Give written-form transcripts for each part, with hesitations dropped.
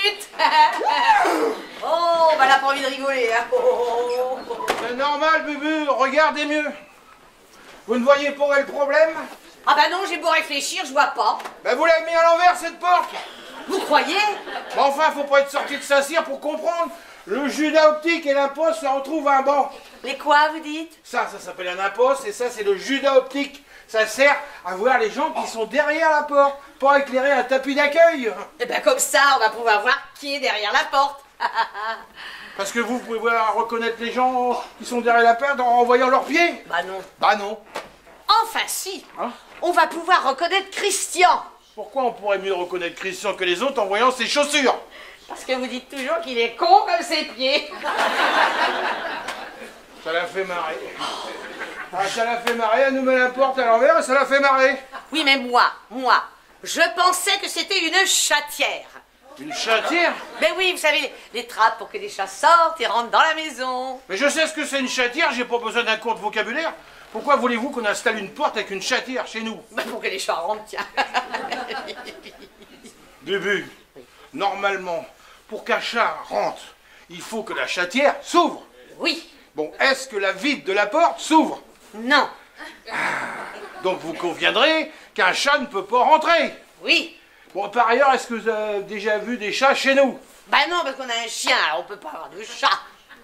minutes. Oh, bah elle a pas envie de rigoler. Hein. Oh. C'est normal, Bubu, regardez mieux. Vous ne voyez pas où est le problème? Ah bah non, j'ai beau réfléchir, je vois pas. Ben vous l'avez mis à l'envers, cette porte. Vous croyez? Mais enfin, faut pas être sorti de Saint-Cyr pour comprendre. Le Judas optique et l'imposte se retrouvent à un banc. Les quoi, vous dites? Ça s'appelle un imposte et ça, c'est le Judas optique. Ça sert à voir les gens qui sont derrière la porte, pas éclairer un tapis d'accueil. Eh ben comme ça, on va pouvoir voir qui est derrière la porte. Parce que vous pouvez reconnaître les gens qui sont derrière la porte en voyant leurs pieds. Bah non. Bah non. Enfin si. Hein? On va pouvoir reconnaître Christian. Pourquoi on pourrait mieux reconnaître Christian que les autres en voyant ses chaussures? Parce que vous dites toujours qu'il est con comme ses pieds. Ça l'a fait marrer. Ah, ça l'a fait marrer, elle nous met la porte à l'envers et ça l'a fait marrer. Oui, mais moi, je pensais que c'était une chatière. Une chatière? Mais oui, vous savez, les trappes pour que les chats sortent et rentrent dans la maison. Mais je sais ce que c'est une chatière, j'ai pas besoin d'un cours de vocabulaire. Pourquoi voulez-vous qu'on installe une porte avec une chatière chez nous? Bah pour que les chats rentrent, tiens. Bubu, normalement, pour qu'un chat rentre, il faut que la chatière s'ouvre. Oui. Bon, est-ce que la vitre de la porte s'ouvre? Non. Donc vous conviendrez qu'un chat ne peut pas rentrer. Oui. Bon, par ailleurs, est-ce que vous avez déjà vu des chats chez nous? Bah non, parce qu'on a un chien, alors on peut pas avoir de chat.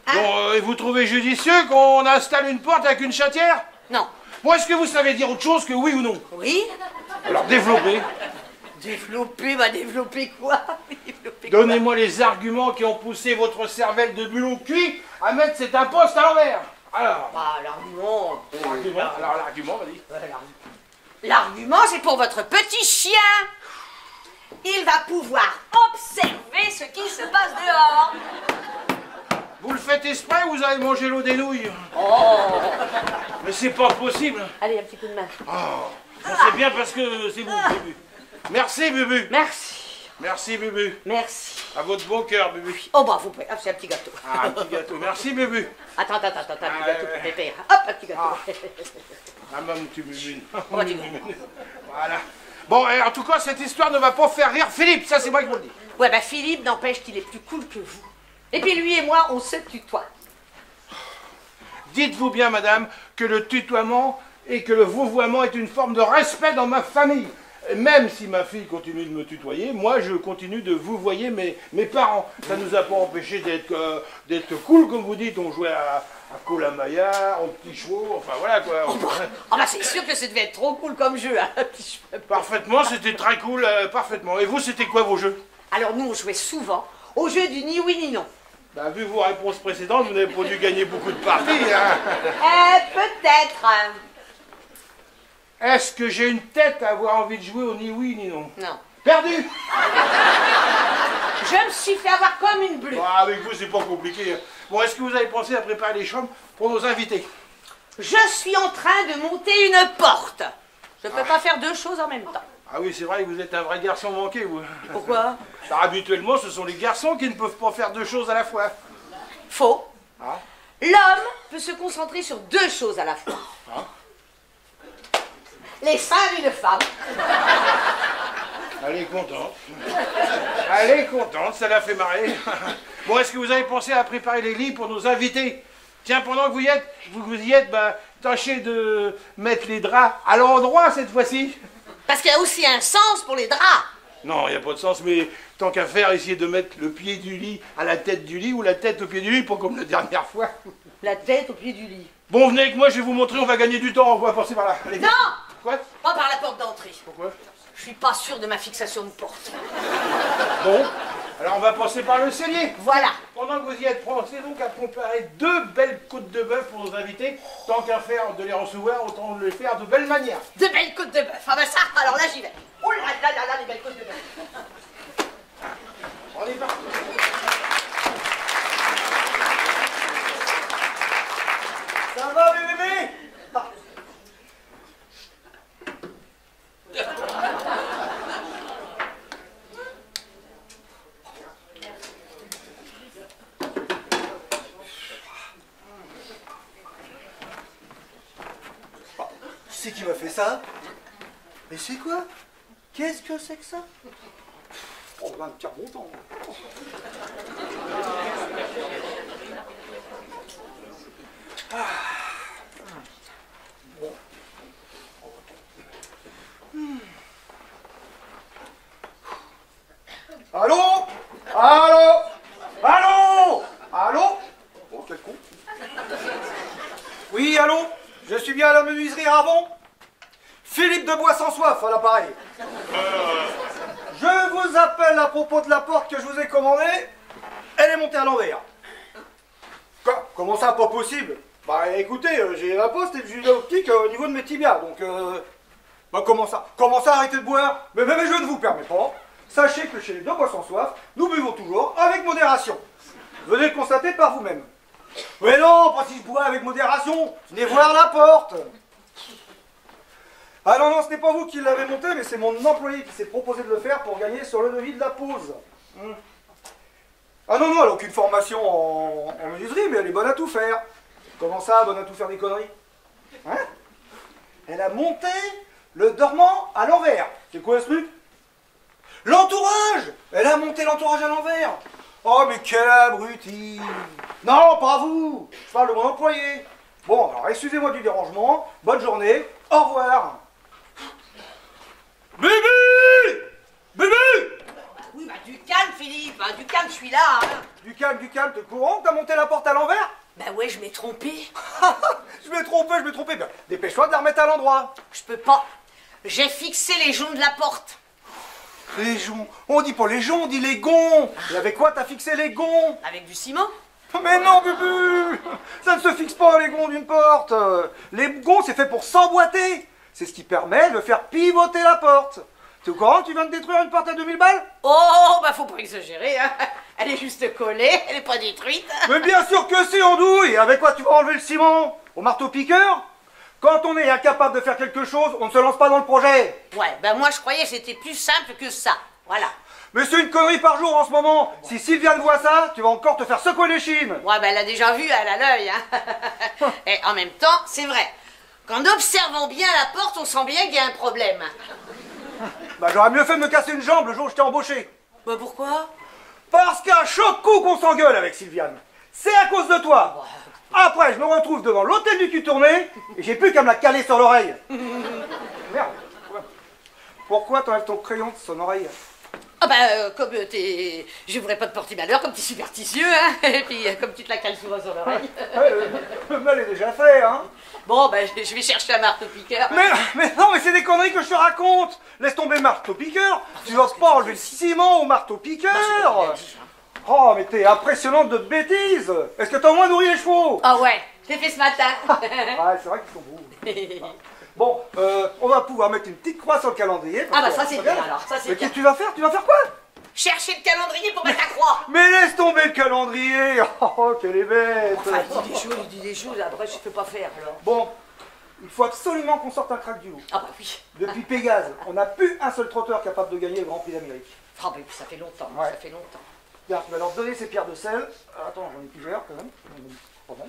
Hein? Bon, et vous trouvez judicieux qu'on installe une porte avec une chatière? Non. Bon, est-ce que vous savez dire autre chose que oui ou non? Oui. Alors développez. Développer quoi? Développer quoi? Donnez-moi les arguments qui ont poussé votre cervelle de bulot cuit à mettre cet imposte à l'envers. Alors, Bah l'argument... alors l'argument, vas-y. L'argument, c'est pour votre petit chien. Il va pouvoir observer ce qui se passe dehors. Vous le faites exprès ou vous avez mangé l'eau des nouilles? Oh. Mais c'est pas possible. Allez, un petit coup de main. Oh, ça c'est bien parce que c'est vous, Bubu. Merci, Bubu. Merci. Merci, Bubu. Merci. À votre bon cœur, Bubu. Oh bah, vous pouvez... Hop, c'est un petit gâteau. Ah, un petit gâteau. Merci, Bubu. Attends, un petit gâteau pour pépère. Hop, un petit gâteau. Ah, mon petit Bubu. Oh, dis donc. Voilà. Bon, en tout cas, cette histoire ne va pas faire rire Philippe. Ça, c'est moi qui vous le dis. Ouais, bah Philippe n'empêche qu'il est plus cool que vous. Et puis lui et moi, on se tutoie. Dites-vous bien, madame, que le tutoiement et que le vouvoiement est une forme de respect dans ma famille. Et même si ma fille continue de me tutoyer, moi je continue de vouvoyer mes parents. Ça nous a pas empêché d'être cool, comme vous dites. On jouait à Colin-Maillard, aux petits chevaux, enfin voilà quoi. Ah bah c'est sûr que ça devait être trop cool comme jeu, hein. Parfaitement, c'était très cool, parfaitement. Et vous, c'était quoi vos jeux? Alors nous, on jouait souvent au jeu du ni oui ni non. Bah, vu vos réponses précédentes, vous n'avez pas dû gagner beaucoup de parties, hein. Peut-être. Est-ce que j'ai une tête à avoir envie de jouer au ni oui ni non? Non. Perdu! Je me suis fait avoir comme une bleue. Ah, avec vous, c'est pas compliqué. Bon, est-ce que vous avez pensé à préparer les chambres pour nos invités? Je suis en train de monter une porte. Je peux pas faire deux choses en même temps. Ah oui, c'est vrai que vous êtes un vrai garçon manqué, vous. Pourquoi? Car habituellement, ce sont les garçons qui ne peuvent pas faire deux choses à la fois. Faux. Ah. L'homme peut se concentrer sur deux choses à la fois. Ah. Les seins d'une femme. Elle est contente. Elle est contente, ça l'a fait marrer. Bon, est-ce que vous avez pensé à préparer les lits pour nos invités? Tiens, pendant que vous y êtes, bah, tâchez de mettre les draps à l'endroit cette fois-ci. Parce qu'il y a aussi un sens pour les draps. Non, il n'y a pas de sens, mais tant qu'à faire, essayez de mettre le pied du lit à la tête du lit ou la tête au pied du lit, pas comme la dernière fois. La tête au pied du lit. Bon, venez avec moi, je vais vous montrer, on va gagner du temps, on va passer par là. Allez. Non! Quoi? Pas par la porte d'entrée. Pourquoi? Je suis pas sûre de ma fixation de porte. Bon, alors on va passer par le cellier. Voilà. Pendant que vous y êtes, pensez donc à préparer deux belles côtes de bœuf pour nos invités. Tant qu'à faire de les recevoir, autant de les faire de belle manière. De belles côtes de bœuf. Ah ben ça, alors là j'y vais. Oh là là là là, les belles côtes de bœuf. On est parti. Ça va, bébé? C'est qui m'a fait ça? Mais c'est quoi? Qu'est-ce que c'est que ça? Oh, va me faire bon temps. Bon. Allô? Allô? Allô? Allô? Oh, quel con. Oui, allô? Je suis bien à la menuiserie Ravon? Philippe de Bois sans soif à l'appareil. Je vous appelle à propos de la porte que je vous ai commandée. Elle est montée à l'envers. Comment ça, pas possible? Bah écoutez, j'ai la poste et le gilet optique au niveau de mes tibias, donc bah comment ça? Comment ça, arrêtez de boire? Mais je ne vous permets pas. Sachez que chez les deux Bois sans soif, nous buvons toujours avec modération. Venez le constater par vous-même. Mais non, pas si je bois avec modération. Venez voir la porte. Ah non, non, ce n'est pas vous qui l'avez monté, mais c'est mon employé qui s'est proposé de le faire pour gagner sur le devis de la pause. Ah non, non, elle n'a aucune formation en menuiserie, mais elle est bonne à tout faire. Comment ça, bonne à tout faire des conneries? Hein? Elle a monté le dormant à l'envers. C'est quoi ce truc? L'entourage! Elle a monté l'entourage à l'envers. Oh, mais quel abruti! Non, pas vous! Je parle de mon employé. Bon, alors excusez-moi du dérangement. Bonne journée. Au revoir. Bibi! Bibi! Oui, bah du calme, Philippe, hein, du calme, je suis là. Hein. Du calme, t'es courant que t'as monté la porte à l'envers? Bah ouais, je m'ai trompé. Je m'ai trompé. Bien, dépêche-toi de la remettre à l'endroit. Je peux pas. J'ai fixé les joncs de la porte. Les joncs? On dit pas les joncs, on dit les gonds. Et avec quoi t'as fixé les gonds? Avec du ciment? Mais non, Bubu! Ça ne se fixe pas les gonds d'une porte. Les gonds, c'est fait pour s'emboîter. C'est ce qui permet de faire pivoter la porte. T'es au courant que tu viens de détruire une porte à 2000 balles? Oh, bah faut pas exagérer, hein. Elle est juste collée, elle est pas détruite. Mais bien sûr que si, Andouille. Avec quoi tu vas enlever le ciment? Au marteau-piqueur? Quand on est incapable de faire quelque chose, on ne se lance pas dans le projet. Ouais, bah moi je croyais que c'était plus simple que ça. Voilà. Mais c'est une connerie par jour en ce moment. Si Sylviane voit ça, tu vas encore te faire secouer les chines. Ouais, bah elle a déjà vu, elle a l'œil, hein. Et en même temps, c'est vrai. Qu'en observant bien la porte, on sent bien qu'il y a un problème. Bah j'aurais mieux fait de me casser une jambe le jour où je t'ai embauché. Bah pourquoi? Parce qu'à chaque coup qu'on s'engueule avec Sylviane, c'est à cause de toi. Après, je me retrouve devant l'hôtel du cul tourné et j'ai plus qu'à me la caler sur l'oreille. Merde. Pourquoi t'enlèves ton crayon de son oreille? Ah bah comme t'es... Je voudrais pas te porter malheur, comme t'es superstitieux, hein. Et puis comme tu te la cales souvent sur l'oreille. Le mal est déjà fait, hein. Bon, bah je vais chercher un marteau-piqueur. Mais non, mais c'est des conneries que je te raconte. Laisse tomber le marteau-piqueur. Tu vas pas enlever le ciment au marteau-piqueur. Oh, mais t'es impressionnante de bêtises. Est-ce que t'as au moins nourri les chevaux? Ah ouais, je l'ai fait ce matin. Ah, c'est vrai qu'ils sont beaux. Bon, on va pouvoir mettre une petite croix sur le calendrier. Ah bah ça c'est bien alors, ça c'est Mais bien. qu'est-ce que tu vas faire? Tu vas faire quoi? Chercher le calendrier pour mettre la croix. Mais laisse tomber le calendrier. Oh, qu'elle est bête. Enfin, il dit des choses, après je peux pas faire alors. Bon, il faut absolument qu'on sorte un crack du lot. Ah bah oui. Depuis Pégase, on n'a plus un seul trotteur capable de gagner le Grand Prix d'Amérique. Ah bah ça fait longtemps, Ouais. ça fait longtemps. Tiens, tu vas leur donner ces pierres de sel. Attends, j'en ai plusieurs quand même. Pardon.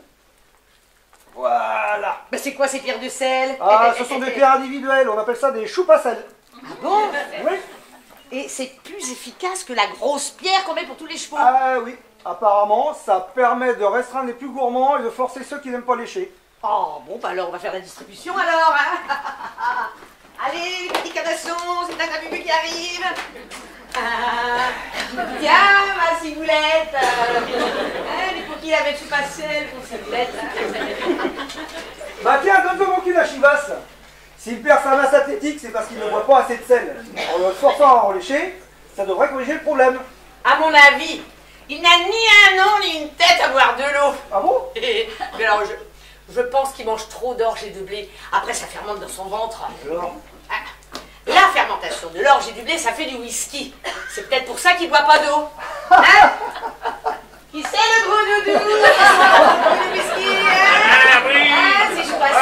Voilà. Bah c'est quoi ces pierres de sel? Ah, ce sont des pierres individuelles, on appelle ça des choupes à sel. Ah bon? Oui. Et c'est plus efficace que la grosse pierre qu'on met pour tous les chevaux. Ah oui, apparemment, ça permet de restreindre les plus gourmands et de forcer ceux qui n'aiment pas lécher. Oh bon bah alors on va faire la distribution alors, hein. Allez les petits canassons, c'est un Bubu qui arrive. Tiens ma ciboulette. Les pour qui la mettre sous pastel pour ciboulette. Bah tiens, donne-moi mon cul à Chivas. S'il perd sa masse athlétique, c'est parce qu'il ne boit pas assez de sel. En le forçant à en lécher, ça devrait corriger le problème. À mon avis, il n'a ni un nom ni une tête à boire de l'eau. Ah bon? Mais alors je pense qu'il mange trop d'orge et de blé. Après ça fermente dans son ventre. Alors? La fermentation de l'orge et du blé, ça fait du whisky. C'est peut-être pour ça qu'il boit pas d'eau. Hein? Qui c'est le gros doudou? Le whisky, hein? Ah oui. Ah, c'est je passe,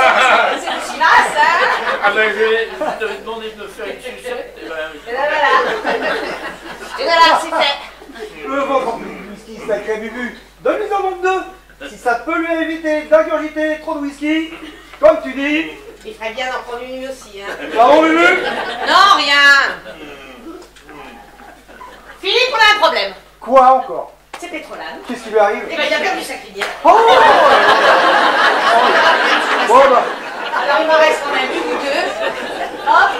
c'est du Chivas, hein? Ah ben je t'avais demandé de me faire une sucette. Et ben, Et là, voilà. Et voilà, c'est fait. Le ventre du whisky, sacré Bubu. Donne-lui en donc deux. Si ça peut lui éviter d'ingurgiter trop de whisky, comme tu dis. Il ferait bien d'en prendre une aussi, hein? Pardon, Bubu? Non, rien. Philippe, on a un problème. Quoi encore? C'est Pétrolane. Qu'est-ce qui lui arrive? Eh ben, il a perdu sa crinière. Oh bon, bah. Alors, il m'en reste quand même une ou deux. Hop.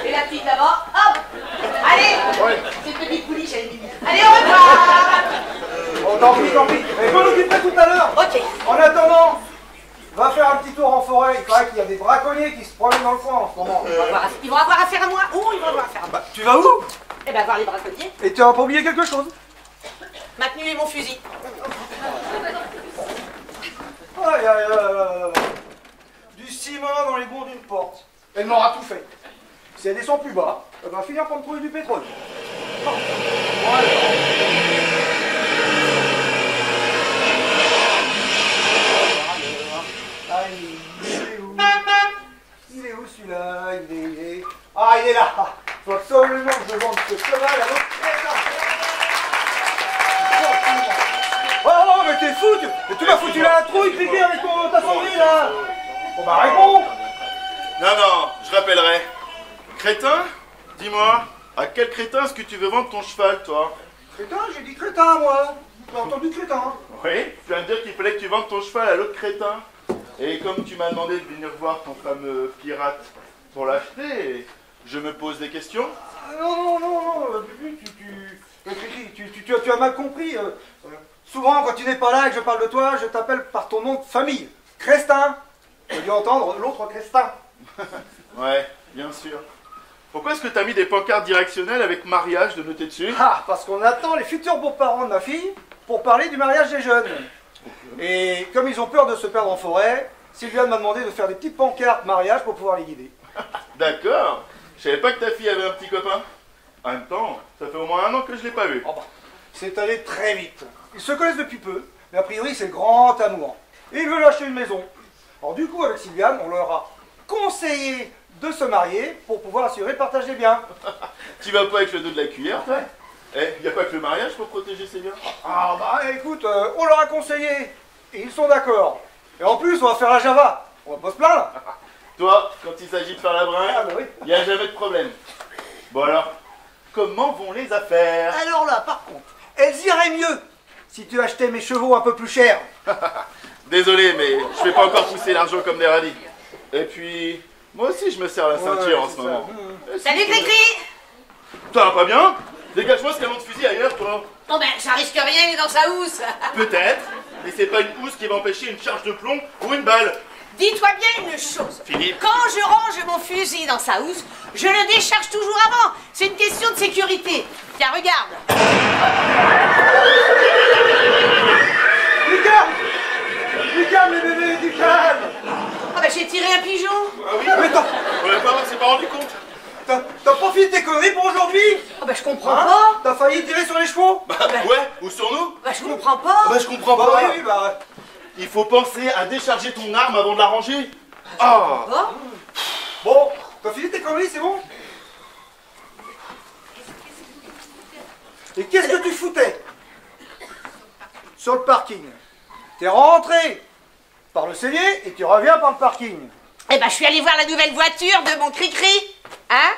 Et la petite là-bas. Hop. Allez. Ouais. C'est une petite pouliche, elle est mignonne. Allez, au revoir. Oh, tant pis, tant pis. Mais je m'en occuperai tout à l'heure. Ok. En attendant, va faire un petit tour en forêt. Il paraît qu'il y a des braconniers qui se promènent dans le coin en ce moment. Ils vont avoir affaire à moi. Oh, ils vont avoir affaire à moi. Bah, tu vas où? Eh ben, voir les braconniers. Et tu as pas oublié quelque chose? Ma tenue et mon fusil. Aïe, aïe, aïe, aïe, aïe. Du ciment dans les gonds d'une porte. Elle m'aura tout fait. Si elle descend plus bas, elle va finir par me trouver du pétrole. Oh. Voilà. Il est où celui-là? Il est... Ah, il est là. Faut absolument que je vende ce cheval à l'autre. Oh, mais t'es fou! Tu m'as foutu la trouille, Cricri, avec ta sonnerie, là! Bon, bah, réponds! Non, je rappellerai. Crétin, dis-moi, à quel crétin est-ce que tu veux vendre ton cheval, toi? Crétin? J'ai dit crétin, moi! J'ai entendu crétin. Oui, tu viens de dire qu'il fallait que tu vendes ton cheval à l'autre crétin. Et comme tu m'as demandé de venir voir ton fameux pirate pour l'acheter, je me pose des questions. Non, Bubu, tu as mal compris. Souvent, quand tu n'es pas là et que je parle de toi, je t'appelle par ton nom de famille. Crestin. Tu as dû entendre l'autre Crestin. Ouais, bien sûr. Pourquoi est-ce que t'as mis des pancartes directionnelles avec mariage de noter dessus? Ah, parce qu'on attend les futurs beaux-parents de ma fille pour parler du mariage des jeunes. Et comme ils ont peur de se perdre en forêt, Sylviane m'a demandé de faire des petites pancartes mariage pour pouvoir les guider. D'accord. Je savais pas que ta fille avait un petit copain. En même temps, ça fait au moins 1 an que je l'ai pas vu. Oh bah, c'est allé très vite. Ils se connaissent depuis peu, mais a priori c'est le grand amour. Et ils veulent acheter une maison. Alors du coup, avec Sylviane, on leur a conseillé de se marier pour pouvoir assurer le partage des biens. Tu vas pas avec le dos de la cuillère, toi? Eh, y a pas que le mariage pour protéger ses biens? Ah bah écoute, on leur a conseillé, et ils sont d'accord. Et en plus, on va faire la Java. On va pas se plaindre. Toi, quand il s'agit de faire la Ah bringue, bah oui. y a jamais de problème. Bon alors, comment vont les affaires? Alors là, par contre, elles iraient mieux si tu achetais mes chevaux un peu plus chers. Désolé, mais je fais pas encore pousser l'argent comme des radis. Et puis, moi aussi je me serre la ceinture en ce c'est moment. ça. Salut, Cricri. Ça va pas bien? Dégage-moi ce canon de fusil ailleurs, toi. Oh ben, ça risque rien, il est dans sa housse. Peut-être, mais c'est pas une housse qui va empêcher une charge de plomb ou une balle. Dis-toi bien une chose. Philippe. Quand je range mon fusil dans sa housse, je le décharge toujours avant. C'est une question de sécurité. Tiens, regarde. Du calme! Du calme, les bébés, du calme! Oh ben, j'ai tiré un pigeon. Ah oui? Mais On s'est pas rendu compte. t'as pas fini tes conneries pour aujourd'hui? Oh ben, je comprends Hein? pas. T'as failli tirer sur les chevaux? Bah ouais, ou sur nous? Bah, je comprends pas. Bah je comprends Bah pas. oui, bah... Il faut penser à décharger ton arme avant de la ranger. Ah. Oh. Bon, t'as fini tes conneries, c'est bon? Et qu'est-ce que tu foutais sur le parking? T'es rentré par le cellier et tu reviens par le parking. Eh ben, je suis allée voir la nouvelle voiture de mon Cricri. Hein?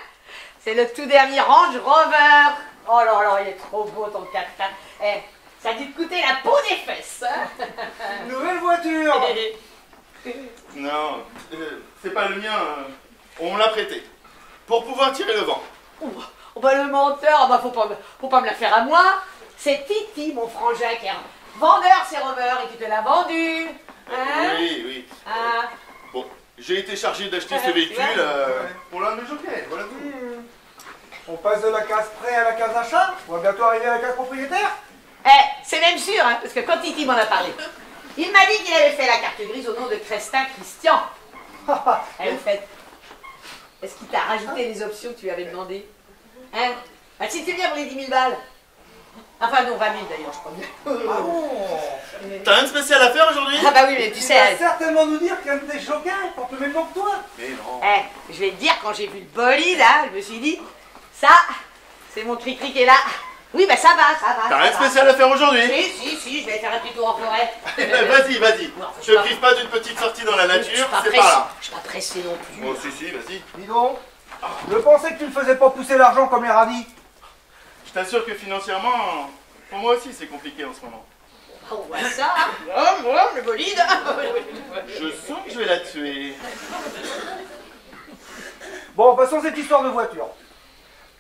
C'est le tout dernier Range Rover. Oh là là, il est trop beau ton 4x4. Eh, ça a dû te coûter la peau des fesses. Hein? Nouvelle voiture. Non, c'est pas le mien. On me l'a prêté. Pour pouvoir tirer le vent. Oh bah le menteur, bah faut pas me la faire à moi. C'est Titi, mon frangin, qui est un vendeur ces rovers et qui te l'a vendu. Hein? Oui. Ah. Bon, j'ai été chargé d'acheter ce véhicule pour l'un de mes jockeys, voilà tout. On passe de la case prêt à la case achat. On va bientôt arriver à la case propriétaire. Eh, c'est même sûr, hein, parce que quand Titi m'en a parlé, il m'a dit qu'il avait fait la carte grise au nom de Crestin Christian. Eh, au fait, est-ce qu'il t'a rajouté les options que tu lui avais demandées? Hein? Bah, si tu viens pour les 10 000 balles. Enfin non, 20 000 d'ailleurs, je crois bien. Ah bon? T'as rien de spécial à faire aujourd'hui? Ah bah oui, mais tu Tu sais... vas certainement nous dire qu'un de tes jockeys porte le même nom que toi. Mais non. Eh, je vais te dire, quand j'ai vu le bolide, là, je me suis dit, ça, c'est mon Cricri qui est là. Oui, bah ça va. T'as rien de ça va. spécial à faire aujourd'hui? Si, je vais faire un petit tour en forêt. Vas-y. Non, Je te prive pas d'une petite sortie dans la nature, c'est pressée. pas là. Je suis pas pressé non plus. Oh si, vas-y. Dis donc, je pensais que tu ne faisais pas pousser l'argent comme les radis. Je t'assure que financièrement, pour moi aussi, c'est compliqué en ce moment. On voit ça, hein. Oh, le bolide. Je sens que je vais la tuer. Bon, passons cette histoire de voiture.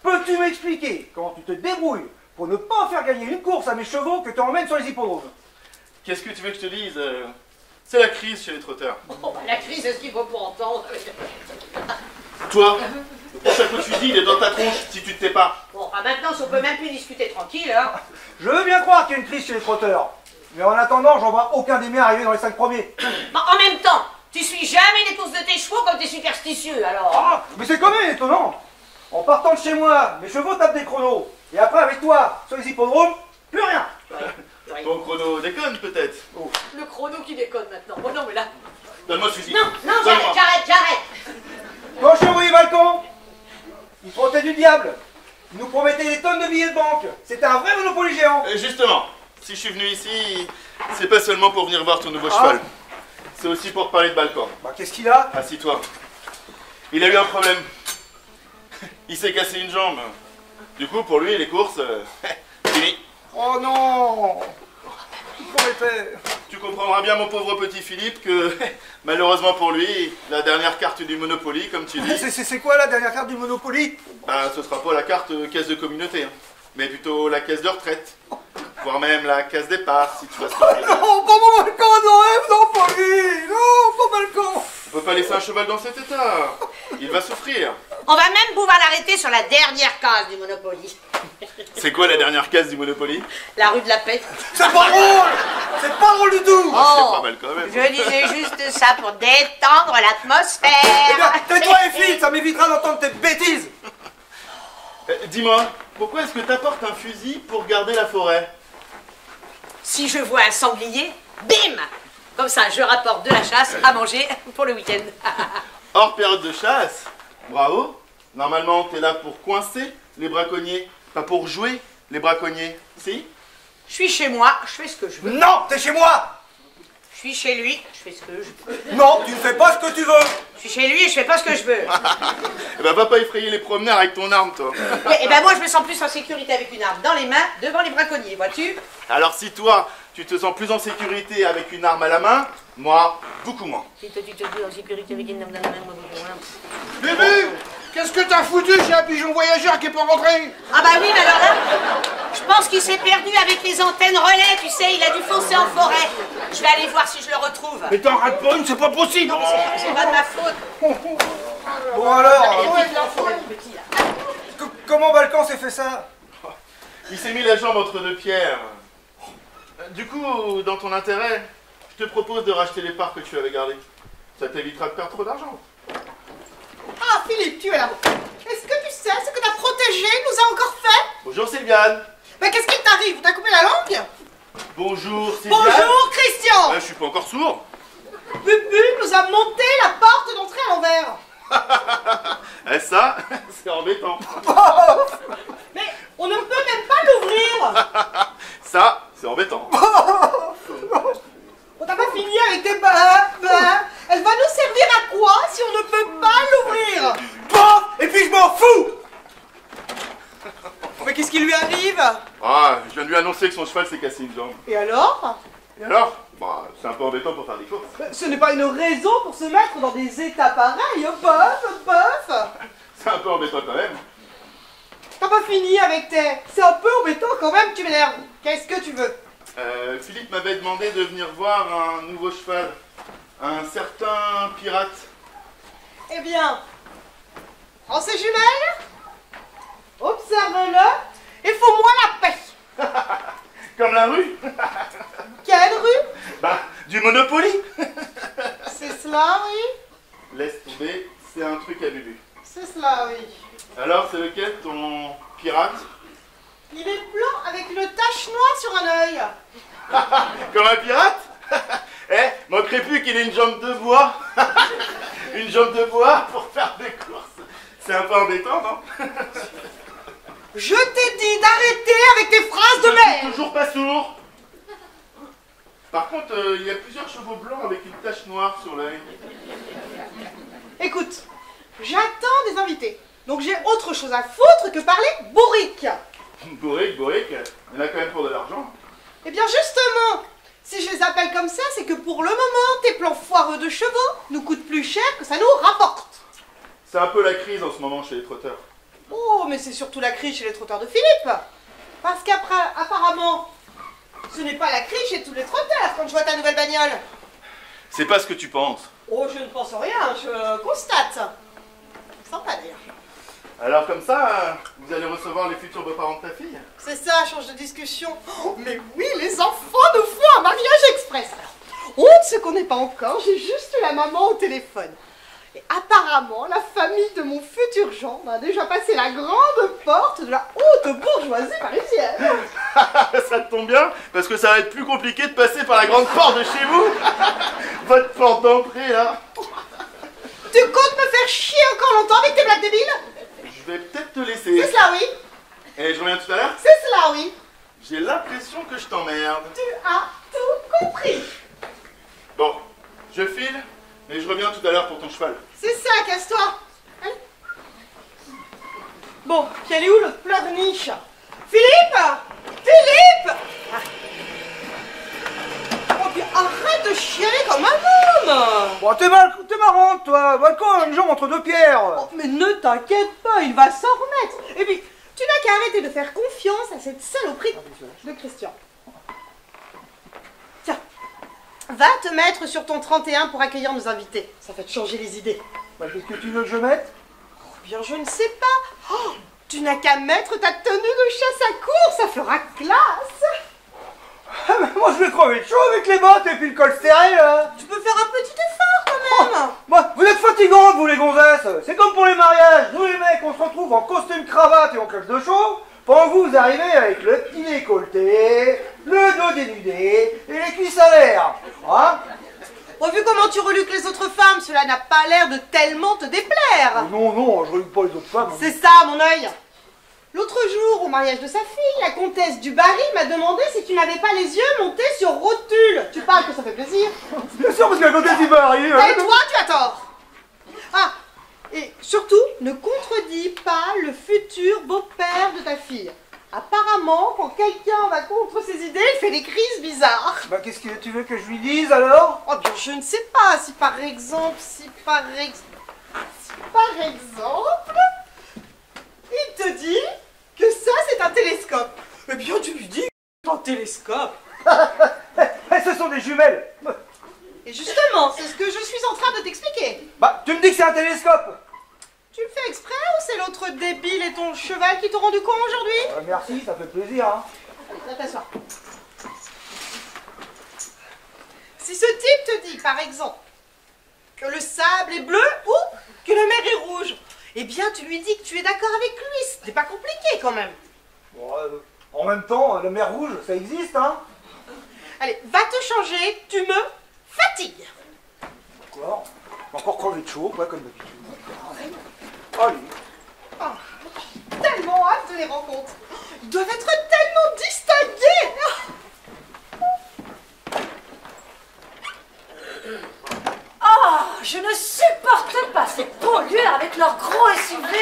Peux-tu m'expliquer comment tu te débrouilles pour ne pas faire gagner une course à mes chevaux que tu emmènes sur les hippodromes? Qu'est-ce que tu veux que je te dise? C'est la crise chez les trotteurs. Oh, bah, la crise, c'est ce qu'il faut pour entendre. Toi, le prochain coup de fusil, il est dans ta tronche si tu te tais pas. Bon, ah, maintenant, si on peut même plus discuter tranquille, hein. Je veux bien croire qu'il y a une crise chez les trotteurs. Mais en attendant, j'en vois aucun des miens arriver dans les 5 premiers. Bon, en même temps, tu suis jamais les courses de tes chevaux comme t'es superstitieux, alors. Ah, mais c'est quand même étonnant. En partant de chez moi, mes chevaux tapent des chronos. Et après, avec toi, sur les hippodromes, plus rien. Ouais. Ton chrono déconne peut-être. Le chrono qui déconne maintenant. Oh non, mais là. Donne-moi ce fusil. Non, Donne-moi. j'arrête. Quand je suis envoyé Balcon, il frottait du diable. Il nous promettait des tonnes de billets de banque. C'était un vrai Monopoly géant. Justement, si je suis venu ici, c'est pas seulement pour venir voir ton nouveau cheval. C'est aussi pour te parler de Balcon. Bah, qu'est-ce qu'il a? Assis-toi. Il a eu un problème. Il s'est cassé une jambe. Du coup, pour lui, les courses, fini. Oh non. Il promettait. Tu comprendras bien, mon pauvre petit Philippe, que malheureusement pour lui, la dernière carte du Monopoly, comme tu dis, C'est quoi la dernière carte du Monopoly? bah, ce sera pas la carte caisse de communauté, hein, mais plutôt la caisse de retraite. Voire même la caisse départ, si tu vois ce que je veux dire. Non, pas mon Balcon, non, non, pas lui. Non, pas Balcon. On peut pas laisser un cheval dans cet état. Il va souffrir. On va même pouvoir l'arrêter sur la dernière case du Monopoly. C'est quoi la dernière case du Monopoly? La rue de la Paix. C'est pas drôle. C'est pas drôle du tout. C'est pas mal quand même. Je disais juste ça pour détendre Eh l'atmosphère. bien, tais-toi et file, ça m'évitera d'entendre tes bêtises. Dis-moi, pourquoi est-ce que t'apportes un fusil pour garder la forêt? Si je vois un sanglier, bim! Comme ça, je rapporte de la chasse à manger pour le week-end. Hors période de chasse? Bravo. Normalement, t'es là pour coincer les braconniers, pas pour jouer les braconniers. Si? Je suis chez moi, je fais ce que je veux. Non, t'es chez moi. Je suis chez lui, je fais ce que je veux. Non, tu ne fais pas ce que tu veux. Je suis chez lui et je fais pas ce que je veux. Eh ben, va pas effrayer les promeneurs avec ton arme, toi. Et ben moi, je me sens plus en sécurité avec une arme dans les mains devant les braconniers, vois-tu? Alors si toi, tu te sens plus en sécurité avec une arme à la main, moi, beaucoup moins. Si toi, tu te dis en sécurité avec une arme dans la main, moi, beaucoup moins. Bibi, qu'est-ce que t'as foutu chez un pigeon voyageur qui est pas rentré? Ah bah oui, mais alors là, je pense qu'il s'est perdu avec les antennes relais, tu sais, il a dû foncer en forêt. Je vais aller voir si je le retrouve. Mais t'en rates pas une, c'est pas possible. C'est pas de ma faute. Bon alors, Il a en forêt, mon petit, là. comment Balcon s'est fait ça? Il s'est mis la jambe entre deux pierres. Du coup, dans ton intérêt, je te propose de racheter les parts que tu avais gardées. Ça t'évitera de perdre trop d'argent. Ah, Philippe, tu es là. Est-ce que tu sais ce que ta protégée nous a encore fait? Bonjour Sylviane. Mais qu'est-ce qui t'arrive? T'as coupé la langue? Bonjour Sylviane. Bonjour, Christian. Je suis pas encore sourd. Bubu nous a monté la porte d'entrée à l'envers. Eh ça, c'est embêtant. Mais on ne peut même pas l'ouvrir. Ça, c'est embêtant. On t'a pas fini avec tes Elle va nous servir à quoi si on ne peut pas l'ouvrir? Bon, et puis je m'en fous. Mais qu'est-ce qui lui arrive? Ah, je viens de lui annoncer que son cheval s'est cassé une jambe. Et alors? Et alors? Bah, c'est un peu embêtant pour faire des courses. Ce n'est pas une raison pour se mettre dans des états pareils, bof. C'est un peu embêtant quand même. T'as pas fini avec tes... C'est un peu embêtant quand même, tu m'énerves. Qu'est-ce que tu veux? Philippe m'avait demandé de venir voir un nouveau cheval. Un certain pirate. Eh bien, prends ces jumelles, observe-le et fous-moi la paix. Comme la rue. Quelle rue? Bah, du Monopoly. C'est cela, oui. Laisse tomber, c'est un truc à Bubu. C'est cela, oui. Alors, c'est lequel ton pirate? Il est blanc avec une tache noire sur un œil. Comme un pirate? Eh, manquerait plus qu'il ait une jambe de bois. Une jambe de bois pour faire des courses. C'est un peu embêtant, non? Je t'ai dit d'arrêter avec tes phrases de Je suis merde. toujours pas sourd. Par contre, il y a plusieurs chevaux blancs avec une tache noire sur l'œil. Écoute, j'attends des invités. Donc j'ai autre chose à foutre que parler bourrique. Bourrique, il y en a quand même pour de l'argent. Eh bien justement, si je les appelle comme ça, c'est que pour le moment, tes plans foireux de chevaux nous coûtent plus cher que ça nous rapporte. C'est un peu la crise en ce moment chez les trotteurs. Oh, mais c'est surtout la crise chez les trotteurs de Philippe. Parce qu'apparemment, ce n'est pas la crise chez tous les trotteurs quand je vois ta nouvelle bagnole. C'est pas ce que tu penses. Oh, je ne pense rien, je constate. Sympa d'ailleurs. Alors comme ça, vous allez recevoir les futurs beaux-parents de ta fille? C'est ça, change de discussion. Oh, mais oui, les enfants nous font un mariage express. Alors, on ne se connaît pas encore, j'ai juste eu la maman au téléphone. Et apparemment, la famille de mon futur gendre a déjà passé la grande porte de la haute bourgeoisie parisienne. Ça te tombe bien, parce que ça va être plus compliqué de passer par la grande porte de chez vous. Votre porte d'entrée, là. Tu comptes me faire chier encore longtemps avec tes blagues débiles? Je vais peut-être te laisser. C'est cela, oui. Et je reviens tout à l'heure. C'est cela, oui. J'ai l'impression que je t'emmerde. Tu as tout compris. Bon, je file, et je reviens tout à l'heure pour ton cheval. C'est ça, casse-toi. Allez. Bon, puis elle est où le pleurniche? Philippe! Philippe! Oh, puis arrête de chialer comme un homme! Bon, t'es marrante, toi. Va quoi, une jambe entre deux pierres. Oh, mais ne t'inquiète pas, il va s'en remettre. Et puis, tu n'as qu'à arrêter de faire confiance à cette saloperie de Christian. Tiens, va te mettre sur ton 31 pour accueillir nos invités. Ça va te changer les idées. Bah, qu'est-ce que tu veux que je mette? Oh, bien, je ne sais pas. Oh, tu n'as qu'à mettre ta tenue de chasse à courre, ça fera classe. Ah, mais moi, je vais crever de chaud avec les bottes et puis le col serré, là. Tu peux faire un petit effort quand même. Bah, vous êtes fatigantes, vous les gonzesses. C'est comme pour les mariages. Nous, les mecs, on se retrouve en costume cravate et en cloche de chaud. Pendant que vous arrivez avec le petit décolleté, le dos dénudé et les cuisses à l'air. Hein? Oh, vu comment tu reluques les autres femmes, cela n'a pas l'air de tellement te déplaire. Non, non, je reluque pas les autres femmes. C'est ça, mon œil. L'autre jour, au mariage de sa fille, la comtesse du Barry m'a demandé si tu n'avais pas les yeux montés sur rotule. Tu parles que ça fait plaisir. Bien sûr, parce que la comtesse du Barry... Et toi, tu as tort. Ah, et surtout, ne contredis pas le futur beau-père de ta fille. Apparemment, quand quelqu'un va contre ses idées, il fait des crises bizarres. Bah, qu'est-ce que tu veux que je lui dise, alors? Oh bien, je ne sais pas, si par exemple, il te dit que ça c'est un télescope. Eh bien, tu lui dis que c'est un télescope. Ce sont des jumelles. Et justement, c'est ce que je suis en train de t'expliquer. Bah, tu me dis que c'est un télescope. Tu le fais exprès ou c'est l'autre débile et ton cheval qui t'ont rendu con aujourd'hui? Merci, ça fait plaisir, hein. Allez, viens t'asseoir. Si ce type te dit, par exemple, que le sable est bleu ou que la mer est rouge, eh bien, tu lui dis que tu es d'accord avec lui. Ce n'est pas compliqué, quand même. Bon, en même temps, la mer rouge, ça existe, hein. Allez, va te changer, tu me fatigues. D'accord. Encore crevé de chaud, quoi, comme d'habitude. Allez. Oh, tellement hâte de les rencontrer. Ils doivent être tellement distingués. Oh, je ne supporte pas ces pollueurs avec leurs gros SUV.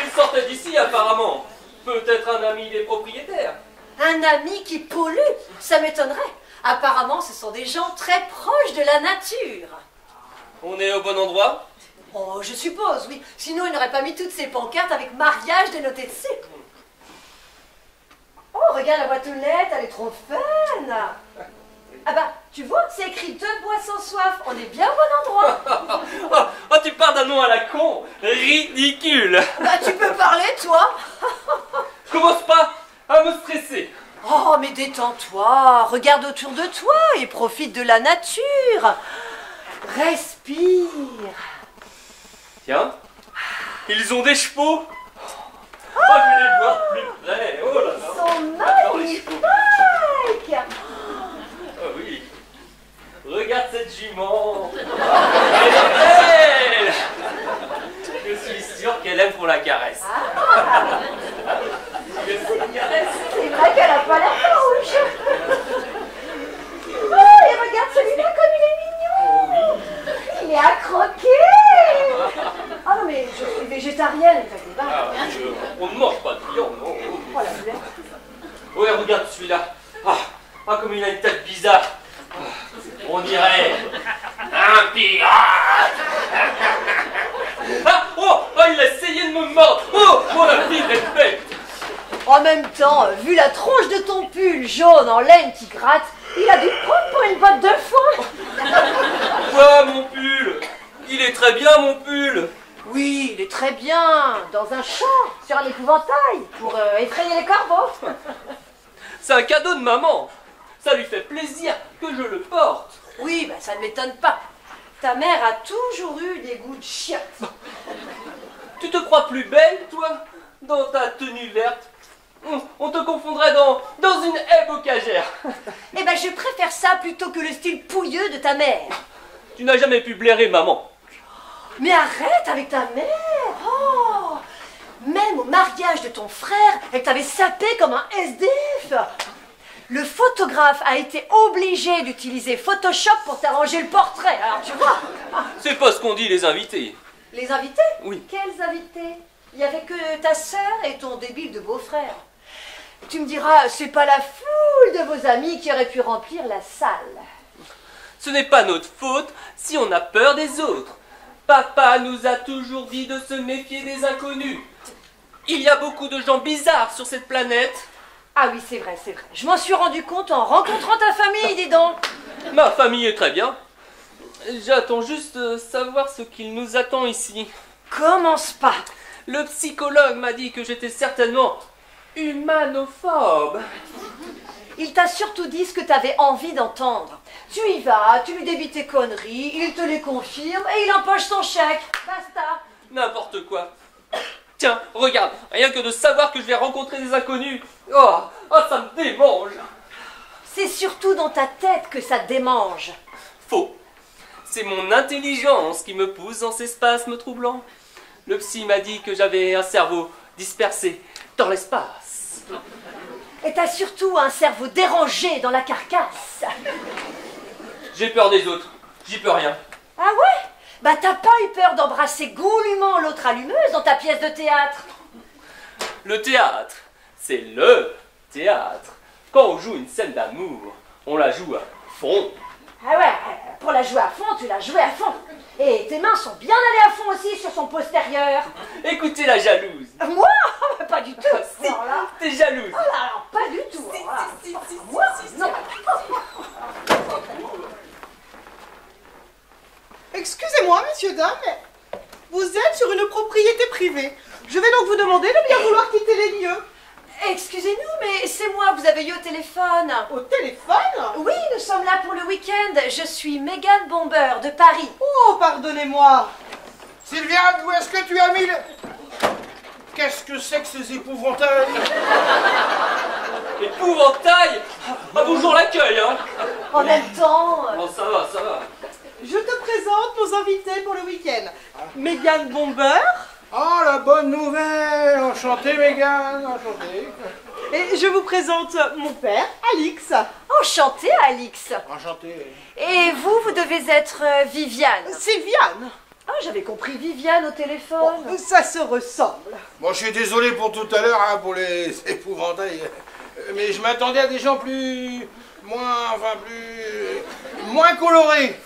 Ils sortaient d'ici apparemment. Peut-être un ami des propriétaires. Un ami qui pollue, ça m'étonnerait. Apparemment, ce sont des gens très proches de la nature. On est au bon endroit? Oh, je suppose, oui. Sinon, ils n'auraient pas mis toutes ces pancartes avec mariage dénoté dessus. Oh, regarde la boîte aux lettres, elle est trop fun. Ah bah, tu vois, c'est écrit 2 boissons soif. On est bien au bon endroit. Oh, tu parles d'un nom à la con. Ridicule. Bah, tu peux parler, toi. Commence pas à me stresser. Oh, mais détends-toi. Regarde autour de toi et profite de la nature. Respire. Tiens, ils ont des chevaux. Oh, je vais les voir plus près. Oh là là. Ils sont J'adore les chevaux. magnifiques. Oh oui. Regarde cette jument. Elle est belle. Je suis sûr qu'elle aime pour la caresse. C'est vrai qu'elle a pas l'air farouche. Oh, et regarde celui-là comme il est mignon. Il est à croquer. Ah non, mais je suis végétarienne, elle fait des barres. Ah, on ne mange pas de viande, non. Oh la boulette. Ouais, regarde celui-là. Comme il a une tête bizarre. On dirait un pirate. Il a essayé de me mordre. La fille est bête. En même temps, vu la tronche de ton pull jaune en laine qui gratte, il a dû te prendre pour une botte de foin. Ouais, mon pull. Il est très bien, mon pull. Oui, il est très bien, dans un champ, sur un épouvantail, pour effrayer les corbeaux. C'est un cadeau de maman. Ça lui fait plaisir que je le porte. Oui, ça ne m'étonne pas. Ta mère a toujours eu des goûts de chiottes. Tu te crois plus belle, toi, dans ta tenue verte? On te confondrait dans une haie bocagère. Eh ben, je préfère ça plutôt que le style pouilleux de ta mère. Tu n'as jamais pu blairer maman. Mais arrête avec ta mère. Oh, même au mariage de ton frère, elle t'avait sapé comme un SDF. Le photographe a été obligé d'utiliser Photoshop pour t'arranger le portrait, alors tu vois. C'est pas ce qu'ont dit les invités. Les invités? Oui. Quels invités? Il n'y avait que ta sœur et ton débile de beau-frère. Tu me diras, c'est pas la foule de vos amis qui aurait pu remplir la salle. Ce n'est pas notre faute si on a peur des autres. Papa nous a toujours dit de se méfier des inconnus. Il y a beaucoup de gens bizarres sur cette planète. Ah oui, c'est vrai, c'est vrai. Je m'en suis rendu compte en rencontrant ta famille, dis donc. Ma famille est très bien. J'attends juste de savoir ce qu'il nous attend ici. Commence pas. Le psychologue m'a dit que j'étais certainement humanophobe. Il t'a surtout dit ce que t'avais envie d'entendre. Tu y vas, tu lui débits tes conneries, il te les confirme et il empoche son chèque. Basta. N'importe quoi. Tiens, regarde, rien que de savoir que je vais rencontrer des inconnus, ça me démange. C'est surtout dans ta tête que ça te démange. Faux. C'est mon intelligence qui me pousse dans ces spasmes troublants. Le psy m'a dit que j'avais un cerveau dispersé dans l'espace. Et t'as surtout un cerveau dérangé dans la carcasse. J'ai peur des autres, j'y peux rien. Ah ouais? T'as pas eu peur d'embrasser goulûment l'autre allumeuse dans ta pièce de théâtre? Le théâtre, c'est LE théâtre. Quand on joue une scène d'amour, on la joue à fond. Ah ouais, pour la jouer à fond, tu l'as jouée à fond. Et tes mains sont bien allées à fond aussi sur son postérieur. Écoutez la jalouse. Moi? Pas du tout. Si, Alors là, t'es jalouse. oh là, alors, pas du tout. Moi? Non. Excusez-moi, messieurs, dames, mais vous êtes sur une propriété privée. Je vais donc vous demander de bien vouloir quitter les lieux. Excusez-nous, mais c'est moi que vous avez eu au téléphone. Au téléphone? Oui, nous sommes là pour le week-end. Je suis Megan Bomber de Paris. Oh, pardonnez-moi. Sylviane, où est-ce que tu as mis le... Qu'est-ce que c'est que ces épouvantails? Épouvantail. Bonjour l'accueil, hein. En même temps... Oh, ça va, ça va. Je te présente nos invités pour le week-end. Megan Bomber. Oh, la bonne nouvelle! Enchanté, Mégane, enchanté. Et je vous présente mon père, Alix. Enchantée, Alix. Enchanté. Et vous devez être Viviane. C'est Viane. Ah, j'avais compris Viviane au téléphone. Bon, ça se ressemble. Bon, je suis désolé pour tout à l'heure, hein, pour les épouvantails. Mais je m'attendais à des gens moins colorés.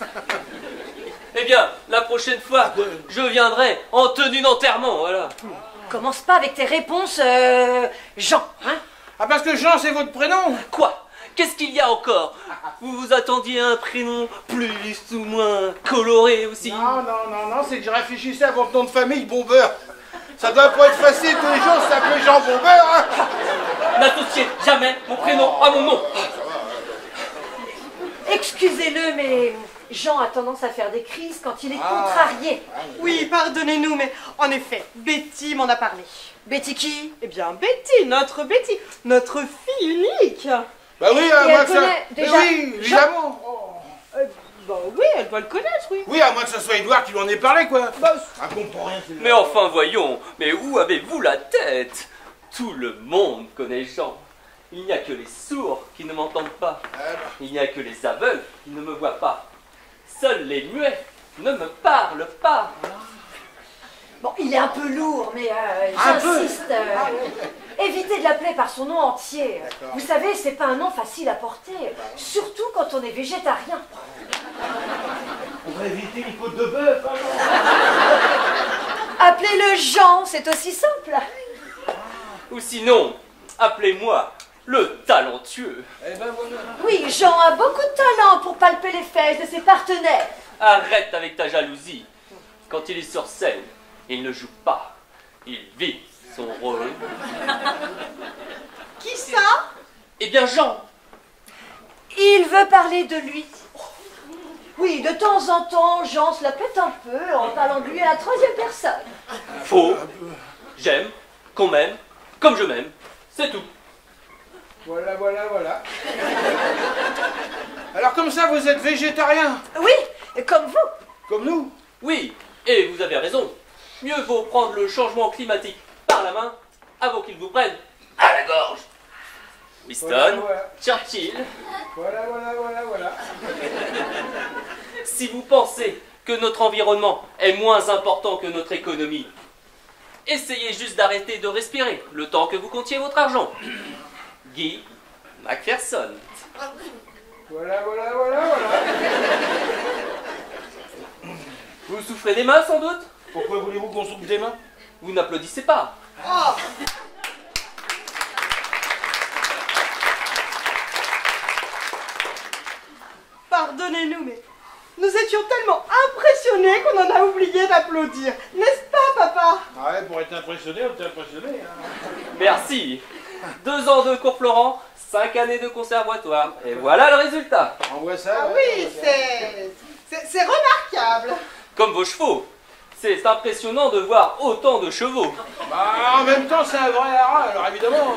Eh bien, la prochaine fois, je viendrai en tenue d'enterrement, voilà. Commence pas avec tes réponses, Jean, hein? Ah, parce que Jean, c'est votre prénom? Quoi? Qu'est-ce qu'il y a encore? Vous vous attendiez à un prénom plus ou moins coloré aussi? Non, c'est que je réfléchissais à votre nom de famille, Bomber. Ça doit pas être facile tous les jours de s'appeler Jean Bomber, hein? N'associez jamais mon prénom à mon nom. Excusez-le, mais Jean a tendance à faire des crises quand il est contrarié. Oui, pardonnez-nous, mais en effet, Betty m'en a parlé. Betty qui? Eh bien, Betty, notre fille unique. Bah oui, Et moi elle que ça... connaît déjà oui, évidemment. Bah oui, elle doit le connaître, oui. Oui, à moins que ce soit Edouard qui lui en ait parlé, quoi. Bah, Ah, comprends rien. Mais enfin, voyons, mais où avez-vous la tête? Tout le monde connaît Jean. Il n'y a que les sourds qui ne m'entendent pas. Il n'y a que les aveugles qui ne me voient pas. Seuls les muets ne me parlent pas. Bon, il est un peu lourd, mais Un peu. j'insiste. Évitez de l'appeler par son nom entier. Vous savez, c'est pas un nom facile à porter, surtout quand on est végétarien. On va éviter les côtes de bœuf. Appelez-le Jean, c'est aussi simple. Ou sinon, appelez-moi le talentueux. Eh ben voilà. Oui, Jean a beaucoup de talent pour palper les fesses de ses partenaires. Arrête avec ta jalousie. Quand il est sur scène, il ne joue pas. Il vit son rôle. Qui ça? Eh bien, Jean. Il veut parler de lui. Oui, de temps en temps, Jean se la pète un peu en parlant de lui à la troisième personne. Faux. J'aime, qu'on m'aime, comme je m'aime. C'est tout. Voilà. Alors comme ça, vous êtes végétarien, Oui, comme vous. comme nous. Oui, et vous avez raison. Mieux vaut prendre le changement climatique par la main avant qu'il vous prenne à la gorge. Winston, Voilà. Churchill, Voilà. si vous pensez que notre environnement est moins important que notre économie, essayez juste d'arrêter de respirer le temps que vous comptiez votre argent. Guy Macpherson. Voilà. Vous souffrez des mains sans doute? Pourquoi voulez-vous qu'on souffle des mains? Vous n'applaudissez pas. Oh. Pardonnez-nous, mais nous étions tellement impressionnés qu'on en a oublié d'applaudir. N'est-ce pas, papa? Ah ouais, pour être impressionné, on est impressionné. Hein. Merci. 2 ans de cours Florent, 5 années de conservatoire. Et voilà le résultat. On voit ça. Ah ouais, oui, c'est remarquable. Comme vos chevaux. C'est impressionnant de voir autant de chevaux. Bah, en même temps, c'est un vrai haras, alors évidemment.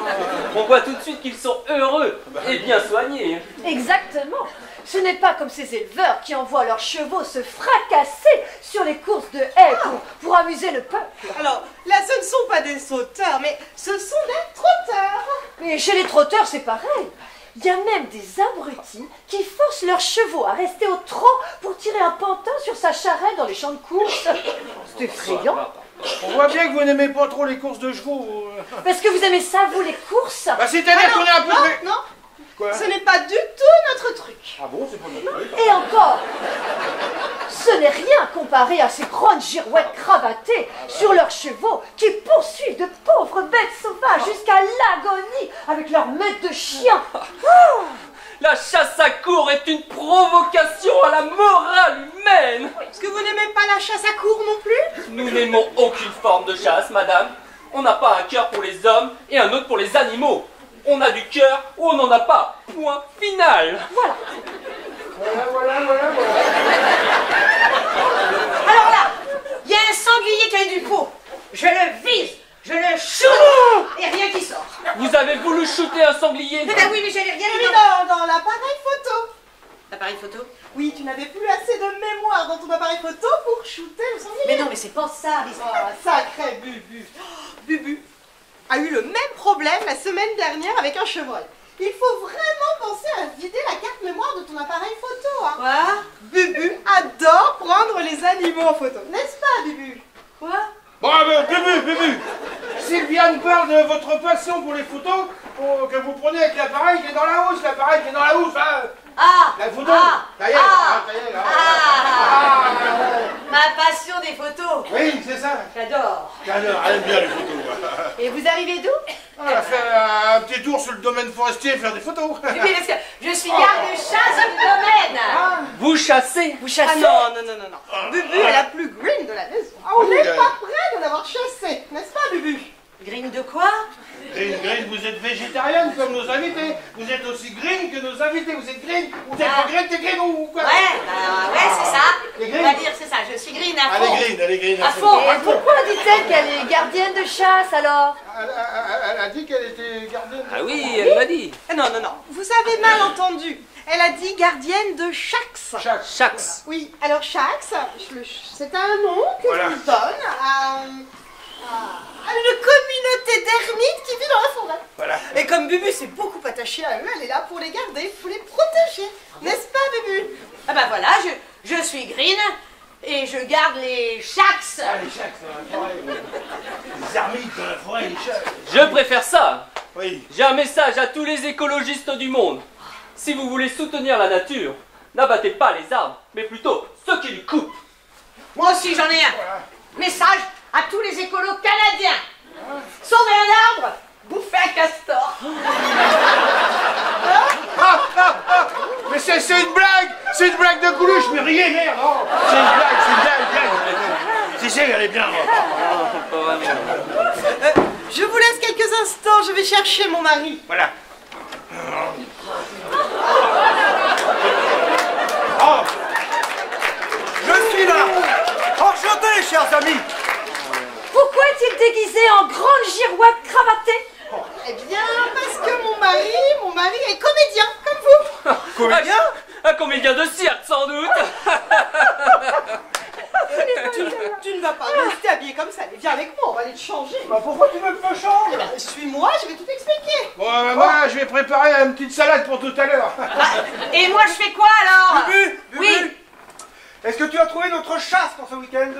On voit tout de suite qu'ils sont heureux et bien soignés. Exactement. Ce n'est pas comme ces éleveurs qui envoient leurs chevaux se fracasser sur les courses de haies pour amuser le peuple. Alors, là, ce ne sont pas des sauteurs, mais ce sont des trotteurs. Mais chez les trotteurs, c'est pareil. Il y a même des abrutis qui forcent leurs chevaux à rester au trot pour tirer un pantin sur sa charrette dans les champs de course. C'est effrayant. On voit bien que vous n'aimez pas trop les courses de chevaux. Vous. Parce que vous aimez ça, vous, les courses? Bah, c'est-à-dire qu'on est un peu... Non, Quoi? ce n'est pas du tout notre truc. Ah bon, c'est pas notre truc. Et encore, ce n'est rien comparé à ces grandes girouettes cravatées sur leurs chevaux qui poursuivent de pauvres bêtes sauvages jusqu'à l'agonie avec leur maître de chien. La chasse à courre est une provocation à la morale humaine. Est-ce que vous n'aimez pas la chasse à courre non plus? Nous n'aimons aucune forme de chasse, madame. On n'a pas un cœur pour les hommes et un autre pour les animaux. On a du cœur ou on n'en a pas. Point final. Voilà. Voilà. Alors là, il y a un sanglier qui a du pot. Je le vise, je le shoot et rien qui sort. Vous avez voulu shooter un sanglier? Eh ben oui, mais j'avais rien Oui, dit. dans l'appareil photo. L'appareil photo? Oui, tu n'avais plus assez de mémoire dans ton appareil photo pour shooter le sanglier. Mais non, mais c'est pas ça, Lisa. Oh, sacré Bubu. Bubu a eu le même problème la semaine dernière avec un chevreuil. Il faut vraiment penser à vider la carte mémoire de ton appareil photo. Hein. Quoi? Bubu adore prendre les animaux en photo. N'est-ce pas, Bubu? Quoi? Bon, Bubu. Sylviane parle de votre passion pour les photos que vous prenez avec l'appareil qui est dans la housse. L'appareil qui est dans la housse, hein. Ah! La photo. Ah! Ça y est, ça y est, là. Ma passion des photos. Oui, c'est ça. J'adore. J'adore, elle aime bien les photos. Moi. Et vous arrivez d'où? On a fait un petit tour sur le domaine forestier, faire des photos. Oui, parce que je suis garde de chasse du domaine. Vous chassez? Vous Ah chassez? non. Bubu est la plus green de la maison. Ah, on n'est pas prêt de l'avoir chassée. N'est-ce pas, Bubu? Green de quoi? Green, vous êtes végétarienne comme nos invités. Vous êtes aussi green que nos invités. Vous êtes green. Vous êtes pas green, t'es green ou quoi? Ouais, c'est ça. Les On green. va dire c'est ça, je suis green à Elle fond. est green. À fond. Et pourquoi dit-elle qu'elle est gardienne de chasse alors? Elle a dit qu'elle était gardienne. Ah oui, elle m'a dit. Non. Vous avez mal entendu. Elle a dit gardienne de Chax. Chax. Oui, alors Chax, c'est un nom que Voilà. je donne à une communauté d'ermites qui vit dans la forêt. Voilà. Et comme Bubu s'est beaucoup attaché à eux, elle est là pour les garder, pour les protéger. N'est-ce pas, Bubu? Ah bah voilà, je suis green Et je garde les chax. Ah, les chacs dans la forêt. Les ermites dans la forêt, les chacs. Je préfère ça. Oui. J'ai un message à tous les écologistes du monde. Si vous voulez soutenir la nature, n'abattez pas les arbres, mais plutôt ceux qui les coupent. Moi aussi j'en ai un. Message à tous les écolos canadiens. Sauver un arbre, bouffer un castor. Mais c'est une blague. C'est une blague de Coluche, mais riez, merde. Oh. C'est une blague, Si, elle est bien. Je vous laisse quelques instants, je vais chercher mon mari. Voilà. Oh. Je suis là. Enchanté, chers amis. Pourquoi est-il déguisé en grande girouette cravatée? Eh bien, parce que mon mari est comédien, comme vous. Comédien? Un comédien de cirque, sans doute. Tu ne vas pas rester habillé comme ça. Allez, viens avec moi, on va aller te changer. Bah pourquoi tu veux que je me change? Suis-moi, je vais tout expliquer. Bon, moi, je vais préparer une petite salade pour tout à l'heure. Et moi je fais quoi alors? Bubu, Oui. Est-ce que tu as trouvé notre chasse pour ce week-end?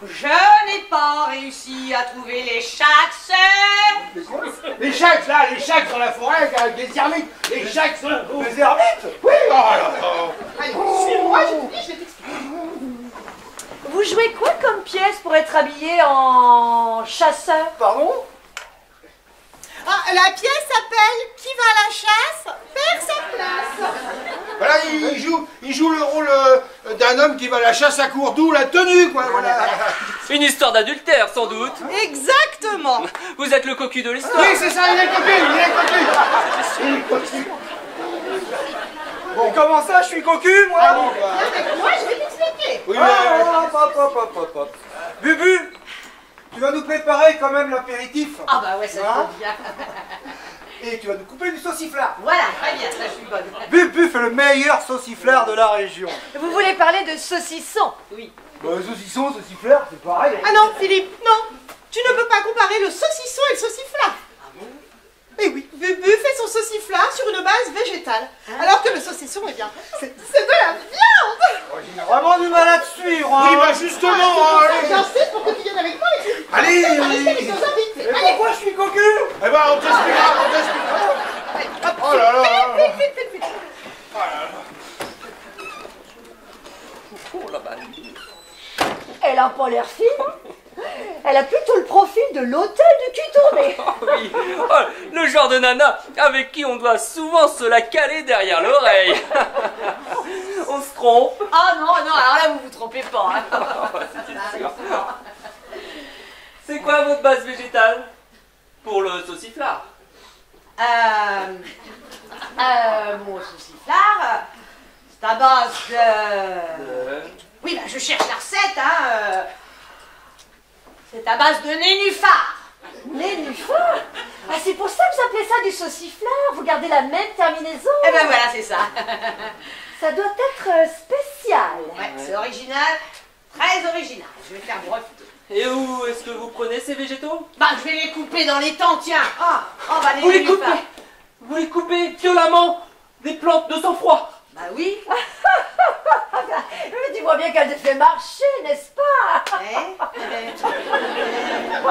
Je n'ai pas réussi à trouver les chax. Les chacs, là, les chacs dans la forêt avec des ermites. Les chacs sont... Les ermites? Oui, oh là. Allez, suis-moi, je te dis, je vais t'expliquer. Vous jouez quoi comme pièce pour être habillé en chasseur? Pardon? Ah, la pièce s'appelle Qui va à la chasse perd sa place. Voilà, il joue le rôle d'un homme qui va à la chasse à court, d'où la tenue, quoi, voilà. Une histoire d'adultère, sans doute. Exactement. Vous êtes le cocu de l'histoire. Oui, c'est ça, il est cocu. Bon, comment ça, je suis cocu, moi? Viens avec moi, je vais t'expliquer. Oui, Hop. Bubu, tu vas nous préparer quand même l'apéritif. Ah bah ouais, ça Hein? tombe bien. Et tu vas nous couper du sauciflard. Voilà, très bien, ça je suis bonne. Bubu fait le meilleur sauciflard de la région. Vous voulez parler de saucisson? Oui. Bah, saucisson, sauciflard, c'est pareil. Ah non, Philippe, non. Tu ne peux pas comparer le saucisson et le sauciflard. Eh oui, Bubu fait son sauciflard sur une base végétale, alors que le saucisson, eh bien, c'est de la viande. J'ai vraiment du mal à te suivre, hein. Oui, bah justement, allez. J'insiste pour que tu viennes avec moi et que tu Allez, rester allez. avec nos invités. Mais Allez, pourquoi je suis cocu? Eh ben, on t'expliquera. Oh là là. vite. Elle a pas l'air fine. Elle a plutôt le profil de l'hôtel du cul tourné. Oui. Oh, le genre de nana avec qui on doit souvent se la caler derrière l'oreille. On se trompe. Ah non, alors là vous vous trompez pas. Hein. C'est sûr. C'est quoi votre base végétale pour le sauciflard? Mon sauciflard, c'est à base de... Oui, bah je cherche la recette, hein. C'est à base de nénuphar. Nénuphar? Ah, c'est pour ça que vous appelez ça du sauciflard. Vous gardez la même terminaison. Eh ben voilà, c'est ça. Ça doit être spécial. Ouais, c'est original, très original. Je vais faire breveter. Et où est-ce que vous prenez ces végétaux? Bah, je vais les couper dans les temps, tiens. Ah, bah Vous les nénuphars. coupez? Vous les coupez violemment des plantes de sang-froid? Bah oui. Mais dis-moi bien qu'elle te fait marcher, n'est-ce pas? Ah,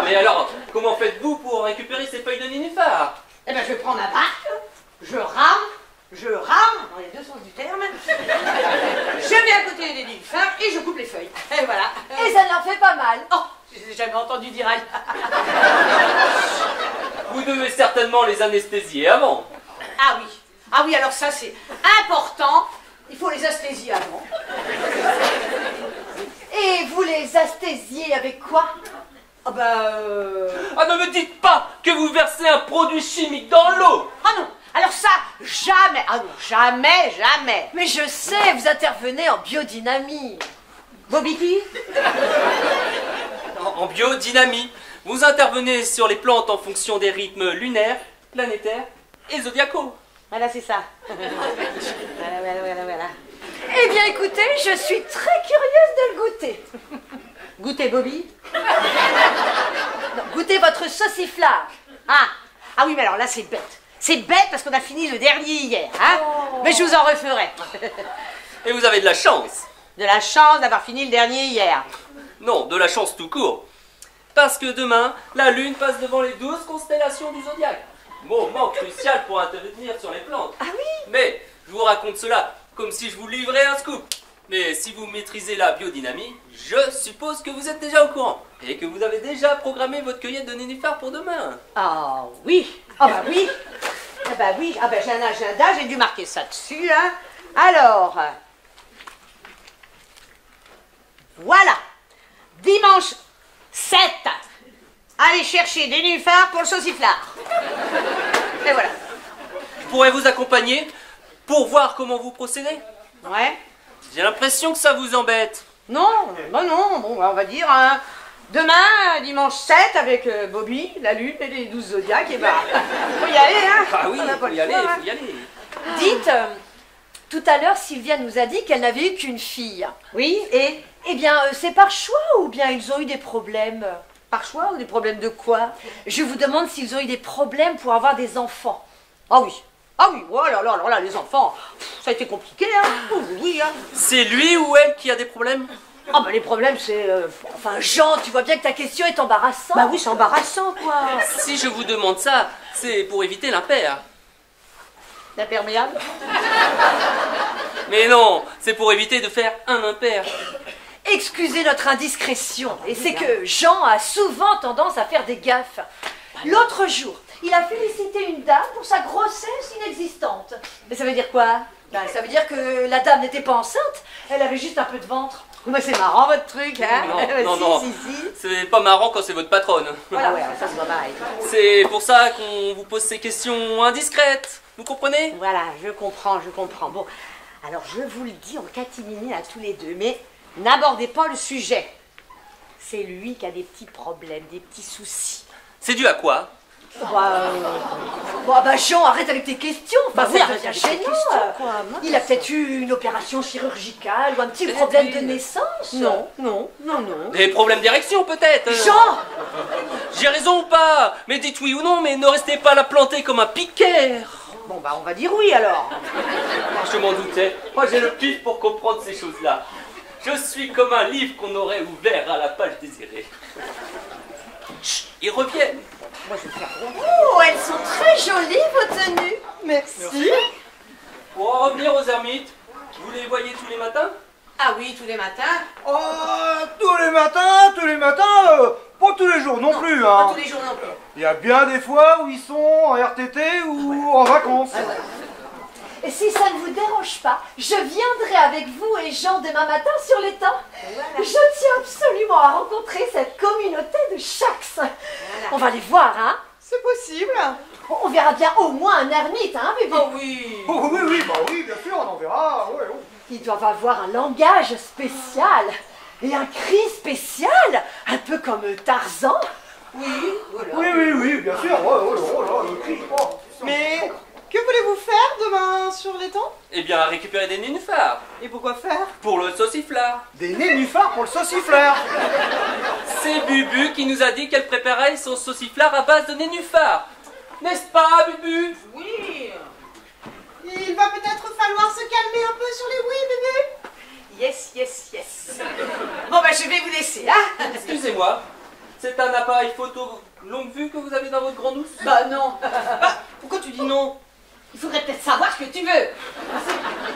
mais alors, comment faites-vous pour récupérer ces feuilles de nénuphar? Eh ben, je prends ma barque, je rame, dans les deux sens du terme. Je vais à côté des nénuphars et je coupe les feuilles. Et voilà. Et ça leur fait pas mal. Oh, j'ai jamais entendu dire aïe. Vous devez certainement les anesthésier avant. Ah oui, alors ça c'est important. Il faut les anesthésier avant. Et vous les anesthésiez avec quoi? Ah bah Ah, ne me dites pas que vous versez un produit chimique dans l'eau. Ah non, alors ça, jamais. Ah non, jamais. Mais je sais, vous intervenez en biodynamie. Bobiki? En biodynamie, vous intervenez sur les plantes en fonction des rythmes lunaires, planétaires et zodiacaux. Voilà, c'est ça. Voilà. Eh bien écoutez, je suis très curieuse de le goûter. Goûtez, Bobby. Non, goûtez votre sauciflard. Ah oui, mais alors là, c'est bête. C'est bête parce qu'on a fini le dernier hier, hein. Mais je vous en referai. Et vous avez de la chance. De la chance d'avoir fini le dernier hier. Non, de la chance tout court. Parce que demain, la Lune passe devant les 12 constellations du zodiaque. Moment crucial pour intervenir sur les plantes. Ah oui? Mais je vous raconte cela comme si je vous livrais un scoop. Mais si vous maîtrisez la biodynamie, je suppose que vous êtes déjà au courant. Et que vous avez déjà programmé votre cueillette de nénuphars pour demain. Ah oui. Ah bah oui. Ah bah oui. Ah bah j'ai un agenda, j'ai dû marquer ça dessus. Hein. Alors. Voilà. Dimanche 7. Allez chercher des nénuphars pour le sauciflard. Et voilà. Je pourrais vous accompagner pour voir comment vous procédez. Ouais. J'ai l'impression que ça vous embête. Non, bah non. Bon, on va dire demain, dimanche 7, avec Bobby, la Lune et les 12 zodiaques, et bah, faut y aller, hein. Ah oui, On n'a pas faut le y aller, choix, hein. faut y aller. Dites, tout à l'heure, Sylvia nous a dit qu'elle n'avait eu qu'une fille. Oui, et Eh bien, c'est par choix ou bien ils ont eu des problèmes? par choix ou des problèmes de quoi? Je vous demande s'ils ont eu des problèmes pour avoir des enfants. Ah oui. Ah oui, oh là là, alors là, les enfants, ça a été compliqué, hein. Oh, oui, hein. C'est lui ou elle qui a des problèmes? Ah bah les problèmes, c'est... Enfin, Jean, tu vois bien que ta question est embarrassante. Bah oui, c'est embarrassant, quoi. Si je vous demande ça, c'est pour éviter l'impair. L'imperméable. Mais non, c'est pour éviter de faire un impair. Excusez notre indiscrétion, et c'est que Jean a souvent tendance à faire des gaffes. L'autre jour, il a félicité une dame pour sa grossesse inexistante. Mais ça veut dire quoi? Ben, ça veut dire que la dame n'était pas enceinte, elle avait juste un peu de ventre. Bah c'est marrant, votre truc, hein. Non, Si, non, si, si. c'est pas marrant quand c'est votre patronne. Voilà, ouais, ça se voit pareil. C'est pour ça qu'on vous pose ces questions indiscrètes, vous comprenez? Voilà, je comprends, je comprends. Bon, alors je vous le dis en catimini à tous les deux, mais n'abordez pas le sujet. C'est lui qui a des petits problèmes, des petits soucis. C'est dû à quoi? Bon, bah Jean, arrête avec tes questions. Enfin, oui, ça arrête devient avec tes gênant. questions, quoi. Il a peut-être eu une opération chirurgicale ou un petit problème de naissance. Non, non, non, non. Des problèmes d'érection peut-être? Jean! J'ai raison ou pas? Mais dites oui ou non, mais ne restez pas là planté comme un piqueur. Bon, bah on va dire oui alors. Je m'en doutais. Moi j'ai le pif pour comprendre ces choses-là. Je suis comme un livre qu'on aurait ouvert à la page désirée. Chut, ils reviennent. Moi je vais faire rien. Oh, elles sont très jolies, vos tenues. Merci. Pour en revenir aux ermites, vous les voyez tous les matins? Ah oui, tous les matins. Oh, tous les matins, pas tous les jours non plus, Pas hein. tous les jours non plus. Il y a bien des fois où ils sont en RTT ou en vacances. Et si ça ne vous dérange pas, je viendrai avec vous et Jean demain matin sur l'étang. Je tiens absolument à rencontrer cette communauté de Chax. On va les voir, hein? C'est possible. On verra bien au moins un ermite, hein, bébé? Oh oui. Oh, oui, oui, bah oui, bien sûr, on en verra. Ouais, ouais. Ils doivent avoir un langage spécial et un cri spécial, un peu comme Tarzan. Oui, voilà. Oui, oui, oui, bien sûr. Oh, oh, oh, là, le cri. Oh. Mais que voulez-vous faire demain sur l'étang? Eh bien, récupérer des nénuphars. Et pourquoi faire? Pour le sauciflard. Des nénuphars pour le sauciflard. C'est Bubu qui nous a dit qu'elle préparait son sauciflard à base de nénuphars. N'est-ce pas, Bubu? Oui. Il va peut-être falloir se calmer un peu sur les oui, bébé. Yes, yes, yes. Bon, bah je vais vous laisser, hein. Excusez-moi, c'est un appareil photo longue vue que vous avez dans votre grand douce? Bah non. Pourquoi tu dis non? Il faudrait peut-être savoir ce que tu veux.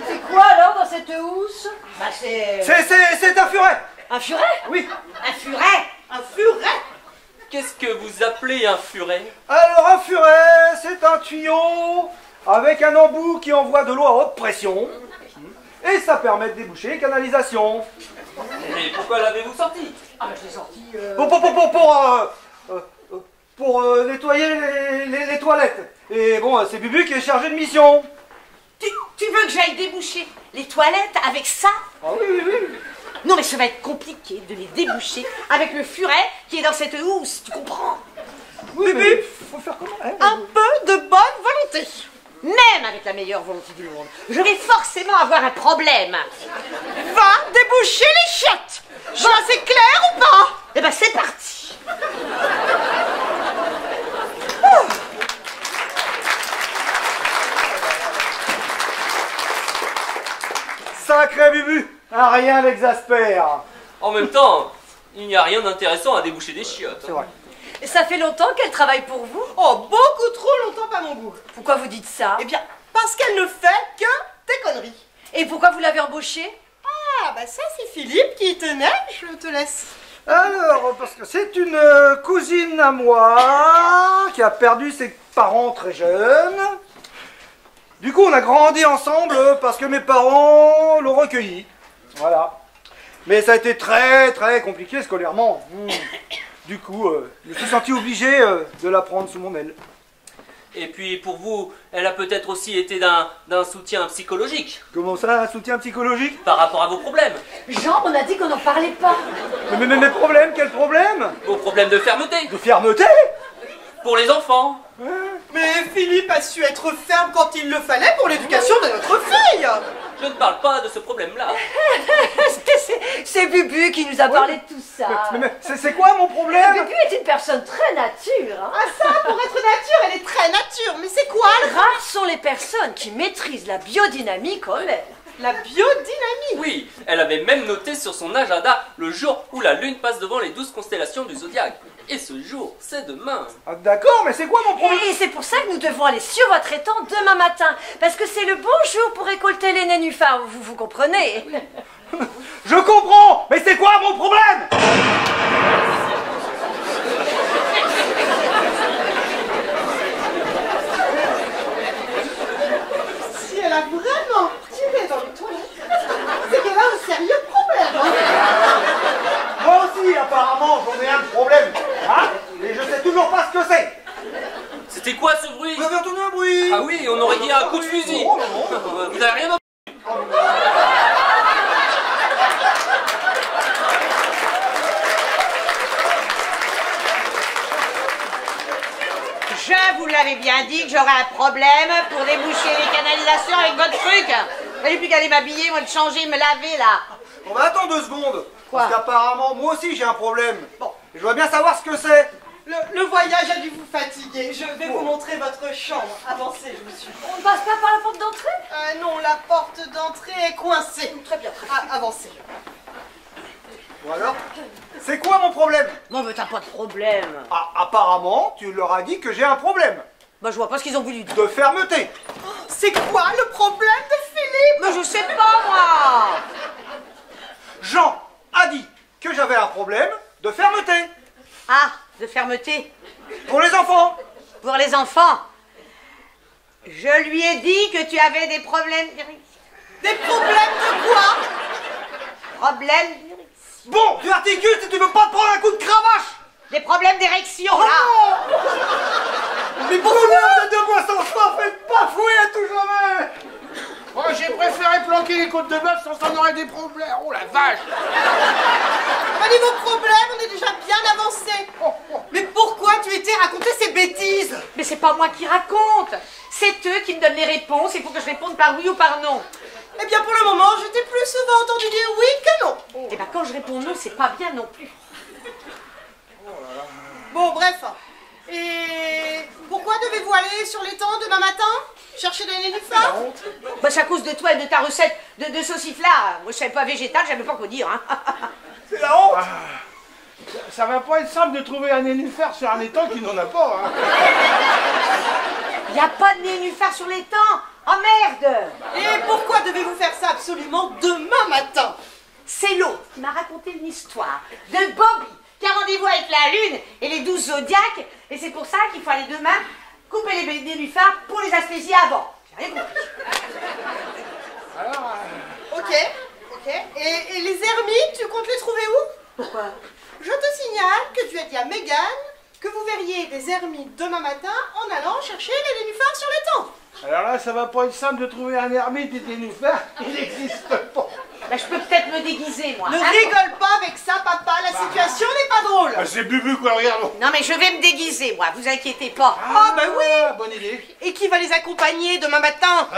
C'est quoi alors dans cette housse? Bah c'est... C'est un furet. Un furet? Oui. Un furet. Un furet. Qu'est-ce que vous appelez un furet? Alors un furet, c'est un tuyau avec un embout qui envoie de l'eau à haute pression. Et ça permet de déboucher les canalisations. Mais pourquoi l'avez-vous sorti? Ah bah je l'ai sorti... Pour nettoyer les toilettes. Et bon, c'est Bubu qui est chargé de mission. Tu veux que j'aille déboucher les toilettes avec ça? Ah oui, oui, oui. Non mais ça va être compliqué de les déboucher avec le furet qui est dans cette housse, tu comprends? Oui, mais faut faire comment, hein? Un peu de bonne volonté. Même avec la meilleure volonté du monde, je vais forcément avoir un problème. Va déboucher les chiottes. Jean, c'est clair ou pas? Eh ben c'est parti. Sacré Bubu. Ah, rien n'exaspère. En même temps, il n'y a rien d'intéressant à déboucher des chiottes. C'est vrai. Et ça fait longtemps qu'elle travaille pour vous? Oh, beaucoup trop longtemps, pas mon goût. Pourquoi vous dites ça? Eh bien, parce qu'elle ne fait que des conneries. Et pourquoi vous l'avez embauchée? Ah, bah ça, c'est Philippe qui y tenait. Je te laisse. Alors, parce que c'est une cousine à moi qui a perdu ses parents très jeunes. Du coup, on a grandi ensemble parce que mes parents l'ont recueilli. Voilà. Mais ça a été très très compliqué scolairement. Du coup, je me suis senti obligé de la prendre sous mon aile. Et puis pour vous, elle a peut-être aussi été d'un soutien psychologique Comment ça, un soutien psychologique? par rapport à vos problèmes. Jean, on a dit qu'on n'en parlait pas. Mais mes problèmes, quel problème? Vos problèmes de fermeté De fermeté? pour les enfants. Mais Philippe a su être ferme quand il le fallait pour l'éducation de notre fille. Je ne parle pas de ce problème-là. C'est Bubu qui nous a parlé de tout ça. Mais c'est quoi mon problème? Bubu est une personne très nature. Hein. Ah ça, pour être nature, elle est très nature. Mais c'est quoi Rares sont les personnes qui maîtrisent la biodynamie comme elle. la biodynamie? Oui, elle avait même noté sur son agenda le jour où la lune passe devant les 12 constellations du zodiaque. Et ce jour, c'est demain. Ah, d'accord, mais c'est quoi mon problème? Et c'est pour ça que nous devons aller sur votre étang demain matin. Parce que c'est le bon jour pour récolter les nénuphars, vous comprenez? Je comprends, mais c'est quoi mon problème? Si elle a vraiment tiré dans les toilettes, c'est qu'elle a un sérieux problème. Hein. Moi aussi, apparemment, j'en ai un problème. Hein? Et je sais toujours pas ce que c'est. C'était quoi ce bruit? Vous avez entendu un bruit? Ah oui, on aurait dit un coup de fusil. Non, non. Vous n'avez rien entendu? Je vous l'avais bien dit que j'aurais un problème pour déboucher les canalisations avec votre truc. Il fallait plus qu'aller m'habiller, moi de changer, me laver là. On va attendre 2 secondes. Quoi? Parce qu'apparemment, moi aussi, j'ai un problème. Bon, je voudrais bien savoir ce que c'est. Le voyage a dû vous fatiguer. Je vais vous montrer votre chambre. Avancez, je vous suis. On ne passe pas par la porte d'entrée? Non, la porte d'entrée est coincée. Très bien. Ah, avancez. Ou alors, c'est quoi mon problème? Bon, mais t'as pas de problème. Ah, apparemment, tu leur as dit que j'ai un problème. Bah, je vois pas ce qu'ils ont voulu dire. De fermeté. C'est quoi le problème de Philippe? Mais je sais pas, moi. Jean a dit que j'avais un problème de fermeté. Ah, de fermeté. Pour les enfants. Pour les enfants. Je lui ai dit que tu avais des problèmes d'érection. Des problèmes de quoi? Problèmes d'érection. Bon, tu articules si tu veux pas te prendre un coup de cravache. Des problèmes d'érection, Oh là. non! Mais pourquoi vous êtes de moi sans soif? Faites pas fouiller à tout jamais. Moi, j'ai préféré planquer les côtes de bœuf sans en aurait des problèmes. Oh la vache! Pas niveau problème, on est déjà bien avancé. Mais pourquoi tu étais raconter ces bêtises? Mais c'est pas moi qui raconte. C'est eux qui me donnent les réponses. Il faut que je réponde par oui ou par non. Eh bien, pour le moment, je t'ai plus souvent entendu dire oui que non. Et ben quand je réponds non, c'est pas bien non plus. Bon, bref. Et pourquoi devez-vous aller sur l'étang demain matin? Chercher des nénuphars? Bah c'est à cause de toi et de ta recette de sauciflard. Moi je savais pas végétal, je savais pas quoi dire. Hein. C'est la honte. Ça va pas être simple de trouver un nénuphar sur un étang qui n'en a pas. Hein. Y a pas de nénuphar sur l'étang. Oh merde! Et pourquoi devez-vous faire ça absolument demain matin? C'est l'autre qui m'a raconté une histoire de Bobby qui a rendez-vous avec la lune et les 12 zodiacs. Et c'est pour ça qu'il faut aller demain couper les nénuphars pour les anesthésier avant. J'ai rien compris. Alors, Ok. Et les ermites, tu comptes les trouver où? Pourquoi? Je te signale que tu as dit à Mégane que vous verriez des ermites demain matin en allant chercher les nénuphars sur l'étang. alors là, ça va pas être simple de trouver un ermite et des nénuphars. Il n'existe pas. Bah je peux peut-être me déguiser moi. Ne hein. rigole pas avec ça, papa, la situation n'est pas drôle. Ah, c'est Bubu quoi, regarde. Non mais je vais me déguiser moi, vous inquiétez pas. Ah, bah oui. Bonne idée. Et qui va les accompagner demain matin?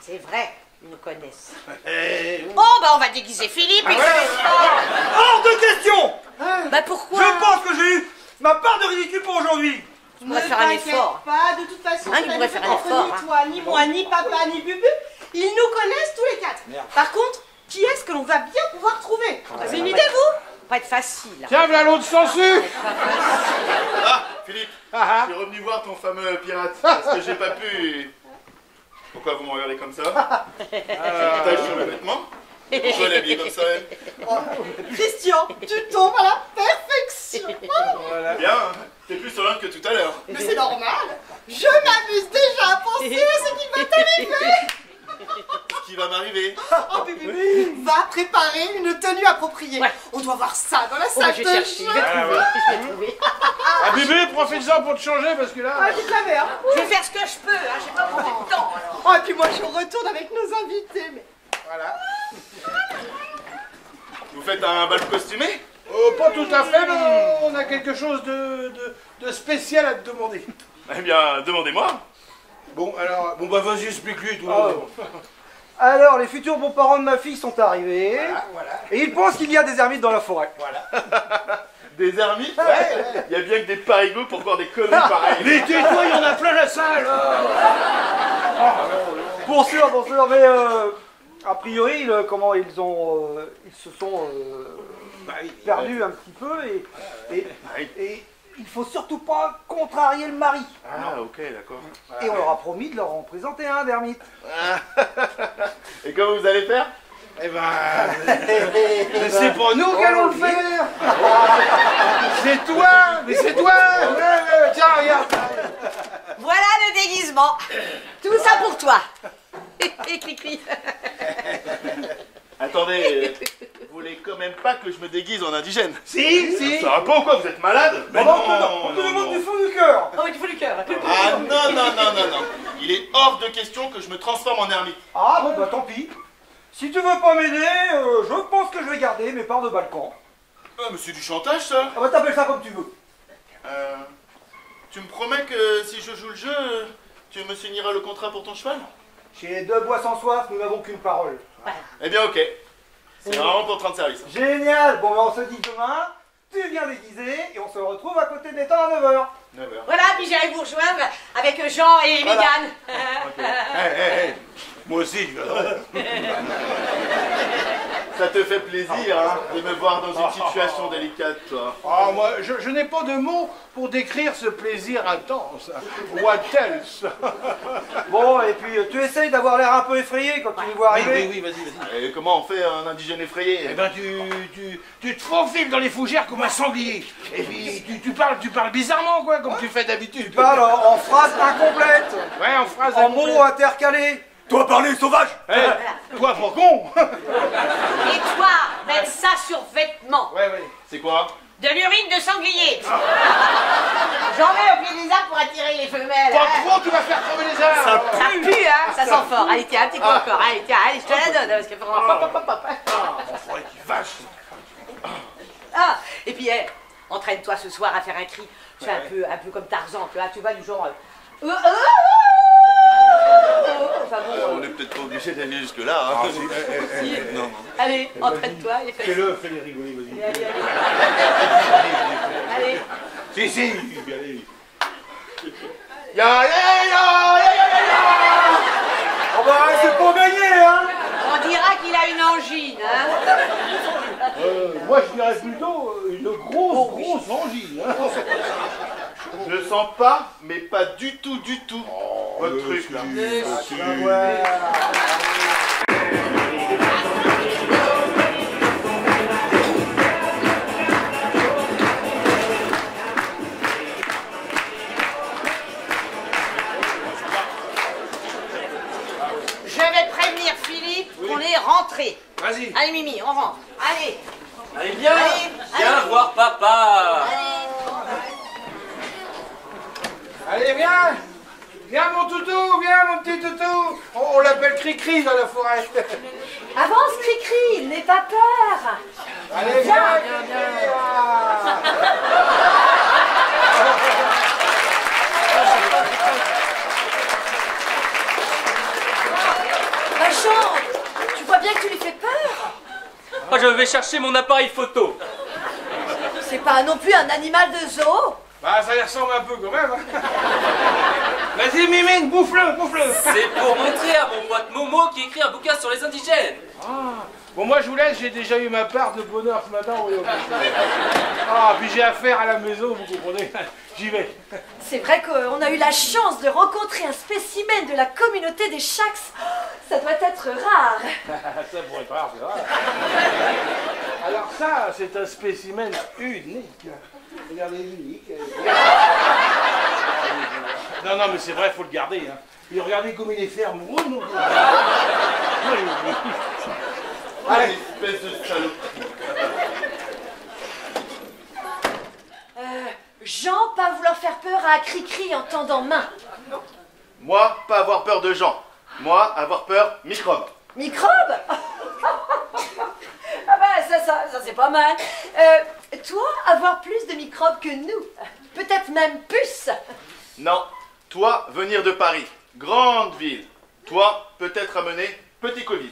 C'est vrai, ils nous connaissent. Eh, Oh bah on va déguiser Philippe. il fait Hors de question. Bah pourquoi? Je pense que j'ai eu ma part de ridicule pour aujourd'hui. Tu pourrais faire un effort. Pas, de toute façon, Hein, c'est tu la pourrais faire un différence effort, entre hein. ni toi, ni moi, ni papa, ni Bubu. Ils nous connaissent tous les 4. Par contre, qui est-ce que l'on va bien pouvoir trouver? Vous avez une idée, vous? Pas être facile. Tiens, voilà l'autre sangsue. Ah, Philippe, Ah, je suis revenu voir ton fameux pirate, parce que j'ai pas pu... Pourquoi vous me regardez comme ça? Tache sur mes vêtements? Pourquoi elle est habillée comme ça, elle? Christian, tu tombes à la perfection. Bien, t'es plus sur l'un que tout à l'heure. Mais c'est normal. Je m'amuse déjà à penser à ce qui va t'arriver. Ce qui va m'arriver. Oh, bébé, va préparer une tenue appropriée. Ouais. On doit voir ça dans la Oh, bah, salle je de vais chercher, je jeu. vais trouver, je vais trouver. Ah, bébé, profite-en pour te changer parce que là. Ah, tu te l'avais, hein? Je vais faire ce que je peux, hein, j'ai pas beaucoup de temps. Alors. Oh, et puis moi, je retourne avec nos invités. Mais... Voilà. Vous faites un bal costumé? Pas tout à fait, mais on a quelque chose de spécial à te demander. Eh bien, demandez-moi. Bon, alors, bon bah vas-y, explique-lui tout. Alors, les futurs beaux-parents de ma fille sont arrivés. Voilà. Et ils pensent qu'il y a des ermites dans la forêt. Des ermites? Ouais. Il y a bien que des parigots pour voir des conneries pareilles. Mais tais-toi, il y en a plein la salle. Pour sûr, mais a priori, comment ils se sont perdus un petit peu et il faut surtout pas contrarier le mari. Ah, ok, d'accord. Et on leur a promis de leur en présenter un d'ermite. Et comment vous allez faire? Eh ben, mais c'est pas nous qui allons le faire. C'est toi, mais c'est toi. Tiens, regarde. Voilà le déguisement. Tout ça pour toi. Et cri-cri. Attendez, vous voulez quand même pas que je me déguise en indigène? Si. Ça va pas ou quoi? Vous êtes malade? Mais On te demande du fond du cœur. Oh, mais tu fous du cœur. Ah non. Il est hors de question que je me transforme en ermite. Ah bon, bah tant pis. Si tu veux pas m'aider, je pense que je vais garder mes parts de balcon. Ah, mais c'est du chantage, ça. Ah bah t'appelles ça comme tu veux. Tu me promets que si je joue le jeu, tu me signeras le contrat pour ton cheval? Chez les deux bois sans soif, nous n'avons qu'une parole. Eh bien, ok. C'est vraiment pour 30 services. Génial. Bon, bah on se dit demain, tu viens déguisé et on se retrouve à côté de l'étang à 9h. 9h. Voilà, puis j'irai vous rejoindre avec Jean et Voilà. Mégane. Moi aussi, je viendrai. Ça te fait plaisir, hein, de me voir dans une situation délicate, toi. Ah, moi, je n'ai pas de mots pour décrire ce plaisir intense. What else? Bon, et puis tu essayes d'avoir l'air un peu effrayé quand tu nous vois arriver. Oui, vas-y. Et comment on fait un indigène effrayé? Eh ben, tu te faufiles dans les fougères comme un sanglier. Et puis, tu parles bizarrement, quoi, comme tu fais d'habitude. Tu parles en phrases incomplètes, Ouais, en phrase en mots intercalés. Toi parler, sauvage. Toi, pour con. Et toi, mettre ça sur vêtements. Ouais. C'est quoi? De l'urine de sanglier. J'en mets au pied des arbres pour attirer les femelles. Pas hein. trop, tu vas faire crever les arbres. Ça pue, hein. Ça sent fort. Allez, tiens, un petit coup encore. Allez, tiens, allez, je te la donne. Parce que... Ah, et puis, entraîne-toi ce soir à faire un cri. Tu fais un peu comme Tarzan, tu vois, du genre... Enfin bon, On est peut-être pas obligé d'aller jusque-là, hein. si. Non. Allez, entraîne-toi et fais... Fais-les rigoler, vas-y. Allez. Allez. Si, allez. Ya. Oh bah c'est pour gagner, hein. On dira qu'il a une angine, hein. Moi, je dirais plutôt une grosse angine. Hein. Je le sens pas, mais pas du tout, votre truc, là. Je vais prévenir Philippe qu'on est rentré. Vas-y. Allez, Mimi, on rentre. Allez. Allez, viens Allez. voir papa. Allez, viens. Viens, mon toutou, viens, mon petit toutou. On l'appelle Cri-Cri dans la forêt. Avance, Cri-Cri, n'aie pas peur. Allez, viens. Vachon, tu vois bien que tu lui fais peur. Oh, je vais chercher mon appareil photo. C'est pas non plus un animal de zoo. Bah, ça y ressemble un peu quand même. Hein. Vas-y, Mimine, bouffe-le. C'est pour montrer à mon pote Momo qui écrit un bouquin sur les indigènes. Bon, moi je vous laisse, j'ai déjà eu ma part de bonheur ce matin. Oui, ah, puis j'ai affaire à la maison, vous comprenez. J'y vais. C'est vrai qu'on a eu la chance de rencontrer un spécimen de la communauté des Shax. Ça doit être rare. Ça pourrait être rare, c'est rare. Alors ça, c'est un spécimen unique. Regardez, unique. Non, non, mais c'est vrai, il faut le garder. Hein. Et regardez comme il est ferme. Oh, non. Allez, espèce de salope. Jean, pas vouloir faire peur à Cricri en tendant main. Moi, pas avoir peur de gens. Moi, avoir peur microbe. Microbe? Ah ben, ça c'est pas mal. Toi, avoir plus de microbes que nous. Peut-être même puces. Non, toi, venir de Paris, grande ville. Toi, peut-être amener petit Covid.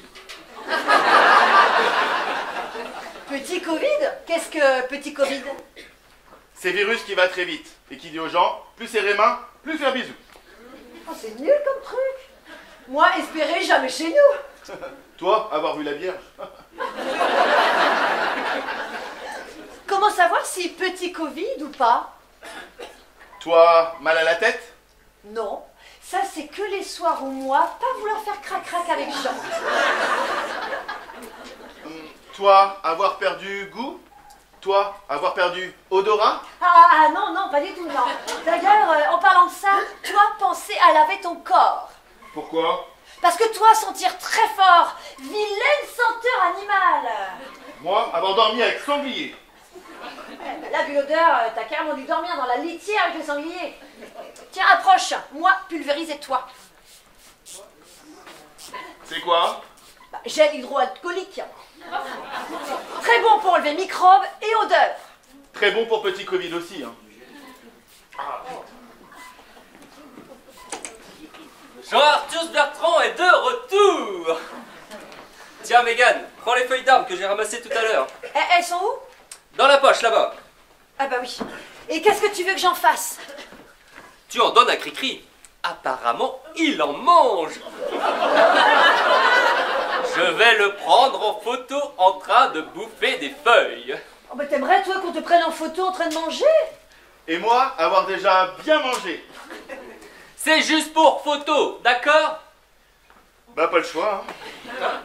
Petit Covid? Qu'est-ce que petit Covid? C'est virus qui va très vite et qui dit aux gens, plus serrer main, plus faire bisous. Oh, c'est nul comme truc. Moi, espérer jamais chez nous. Toi, avoir vu la Vierge. Comment savoir si petit Covid ou pas? Toi, mal à la tête? Non, ça c'est que les soirs où moi, pas vouloir faire crac-crac avec Jean. Toi, avoir perdu goût? Toi, avoir perdu odorat? Ah non, non, pas du tout, non. D'ailleurs, en parlant de ça, toi, penser à laver ton corps. Pourquoi? Parce que toi, sentir très fort, vilaine senteur animale. Moi, avoir dormi avec sanglier. Là, vu l'odeur, t'as carrément dû dormir dans la litière avec les sangliers. Tiens, approche, moi, pulvérise-toi. C'est quoi? Gel hydroalcoolique. Très bon pour enlever microbes et odeurs. Très bon pour petit Covid aussi. Hein. Jean-Arthus Bertrand est de retour. Tiens, Mégane, prends les feuilles d'armes que j'ai ramassées tout à l'heure. Elles sont où? Dans la poche, là-bas. Ah bah oui. Et qu'est-ce que tu veux que j'en fasse? Tu en donnes à Cricri. Apparemment, il en mange. Je vais le prendre en photo en train de bouffer des feuilles. Oh bah t'aimerais, toi, qu'on te prenne en photo en train de manger? Et moi, avoir déjà bien mangé. C'est juste pour photo, d'accord? Bah, pas le choix. Hein.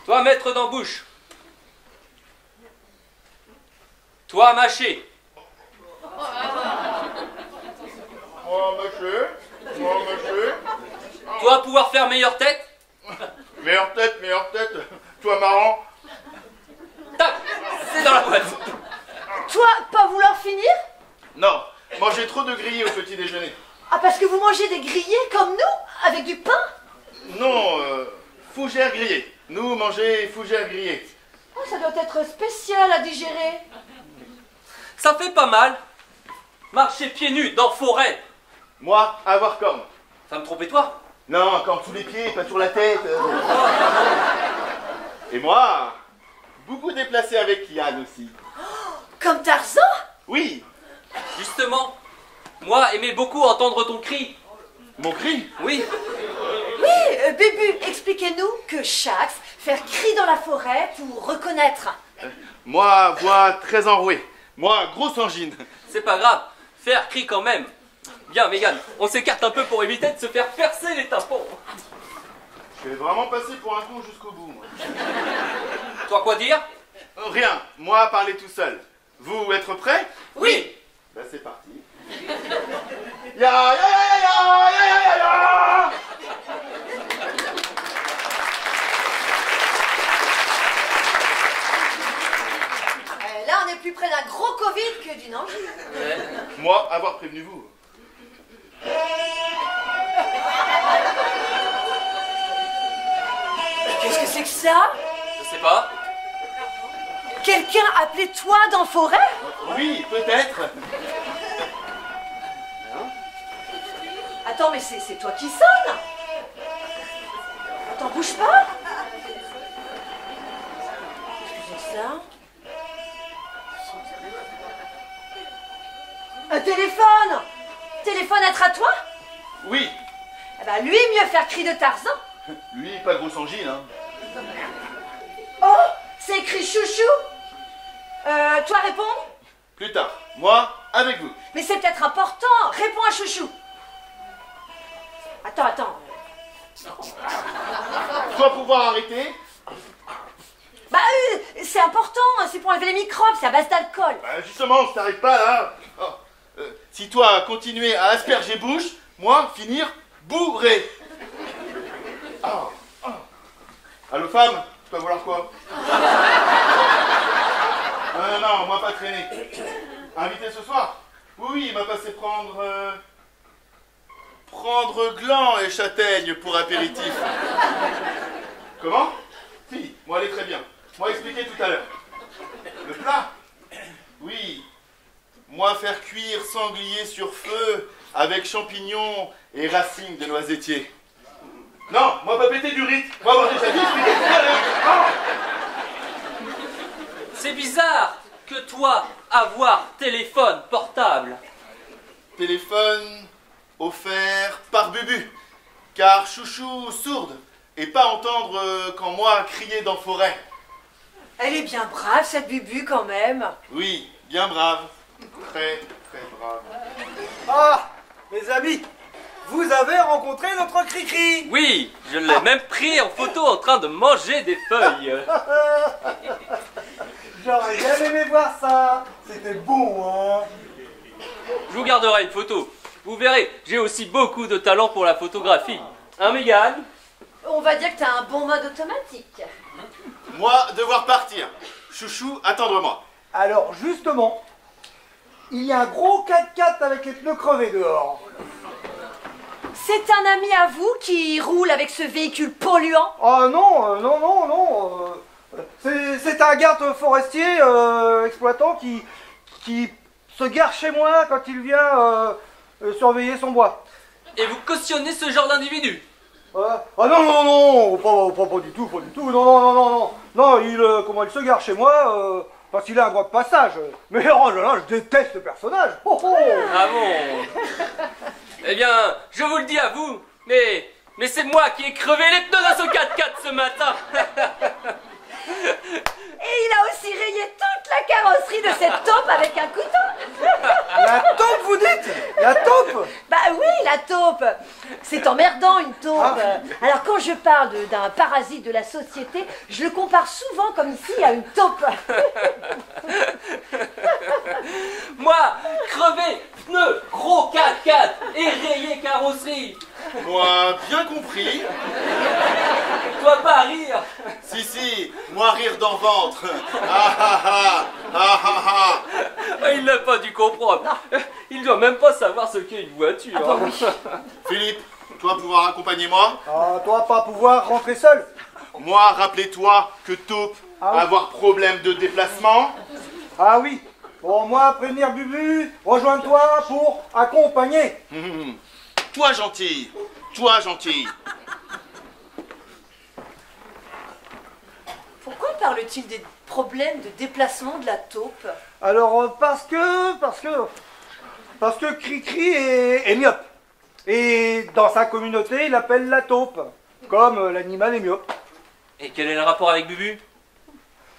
Toi, mettre dans bouche. Toi, mâcher. Moi, monsieur. Moi, monsieur. Toi, pouvoir faire meilleure tête. Meilleure tête. Toi, marrant. Tac, c'est dans la boîte. Toi, pas vouloir finir? Non, manger trop de grillés au petit déjeuner. Ah, parce que vous mangez des grillés comme nous? Avec du pain? Non, fougères grillées. Nous, manger fougères grillées. Oh, ça doit être spécial à digérer. Ça fait pas mal. Marcher pieds nus dans forêt. Moi, avoir corne. Ça me trompait toi? Non, corne sous les pieds, pas sur la tête. Et moi, beaucoup déplacé avec Yann aussi. Comme Tarzan? Oui. Justement, moi aimais beaucoup entendre ton cri. Mon cri? Oui. Oui, Bébu, expliquez-nous que Shax faire cri dans la forêt pour reconnaître. Moi, voix très enrouée. Moi, grosse angine. C'est pas grave, faire cri quand même. Bien, Mégane, on s'écarte un peu pour éviter de se faire percer les tympans. Je vais vraiment passer pour un con jusqu'au bout, moi. Toi, quoi dire? Rien, moi, parler tout seul. Vous, être prêts? Oui. Ben, c'est parti. Ya, ya, ya, ya, ya, ya, ya, ya. Là, on est plus près d'un gros Covid que d'une angine. Ouais. Moi, avoir prévenu vous. Qu'est-ce que c'est que ça? Je sais pas. Quelqu'un appelé toi dans la forêt? Oui, peut-être. Attends, mais c'est toi qui sonne? T'en bouge pas? Qu'est-ce que c'est que ça? Un téléphone! Téléphone être à toi? Oui. Eh ben lui, mieux faire cri de Tarzan. Lui, pas grosse angine, hein. C'est écrit chouchou. Toi répondre? Plus tard. Moi, avec vous. Mais c'est peut-être important. Réponds à chouchou. Attends. Toi pouvoir arrêter. Bah c'est important, c'est pour enlever les microbes, c'est à base d'alcool. Bah justement, on s'arrête pas là. Oh, si toi continuer à asperger bouche, moi finir bourré. Allô femme, tu vas vouloir quoi? Non, moi pas traîner. Invité ce soir? Oui, il m'a passé prendre gland et châtaigne pour apéritif. Comment? Si, moi elle est très bien. Moi expliqué tout à l'heure. Le plat? Oui. Moi faire cuire sanglier sur feu avec champignons et racines de noisetier. Non, moi pas péter du rite. Moi avoir déjà dit expliqué tout à l'heure. C'est bizarre que toi, avoir téléphone portable. Téléphone offert par Bubu. Car chouchou sourde et pas entendre quand moi crier dans forêt. Elle est bien brave cette Bubu quand même. Oui, bien brave. Très, très brave. Ah, mes amis, vous avez rencontré notre Cricri. Oui, je l'ai même pris en photo en train de manger des feuilles. J'aurais bien aimé voir ça. C'était bon, hein. Je vous garderai une photo. Vous verrez, j'ai aussi beaucoup de talent pour la photographie. Hein, Mégane? On va dire que t'as un bon mode automatique. Moi, devoir partir. Chouchou, attendre-moi. Alors, justement, il y a un gros 4x4 avec les pneus crevés dehors. C'est un ami à vous qui roule avec ce véhicule polluant? Oh non. C'est un garde forestier exploitant qui se gare chez moi quand il vient surveiller son bois. Et vous cautionnez ce genre d'individu? Ah non, pas du tout, non, il se gare chez moi parce qu'il a un droit de passage. Mais oh là là, je déteste ce personnage. Oh. Ah bon? Eh bien, je vous le dis à vous, mais c'est moi qui ai crevé les pneus de ce 4x4 ce matin. Et il a aussi rayé toute la carrosserie de cette taupe avec un couteau. La taupe, vous dites? La taupe? Bah oui, la taupe. C'est emmerdant une taupe. Alors quand je parle d'un parasite de la société, je le compare souvent comme ici à une taupe. Moi, crevé, pneus, gros 4x4 et rayé carrosserie. Moi, bien compris. Toi pas rire. Si, moi rire dans le ventre. Il n'a pas dû comprendre. Il doit même pas savoir ce qu'est une voiture. Ah bah oui. Philippe, toi pouvoir accompagner moi. Ah, toi pas pouvoir rentrer seul. Moi, rappelez-toi que taupe oui. avoir problème de déplacement. Ah oui. Bon, moi, prévenir Bubu, rejoins-toi pour accompagner. Toi gentil. Pourquoi parle-t-il des problèmes de déplacement de la taupe? Alors, parce que Cricri est myope. Et dans sa communauté, il appelle la taupe, comme l'animal est myope. Et quel est le rapport avec Bubu?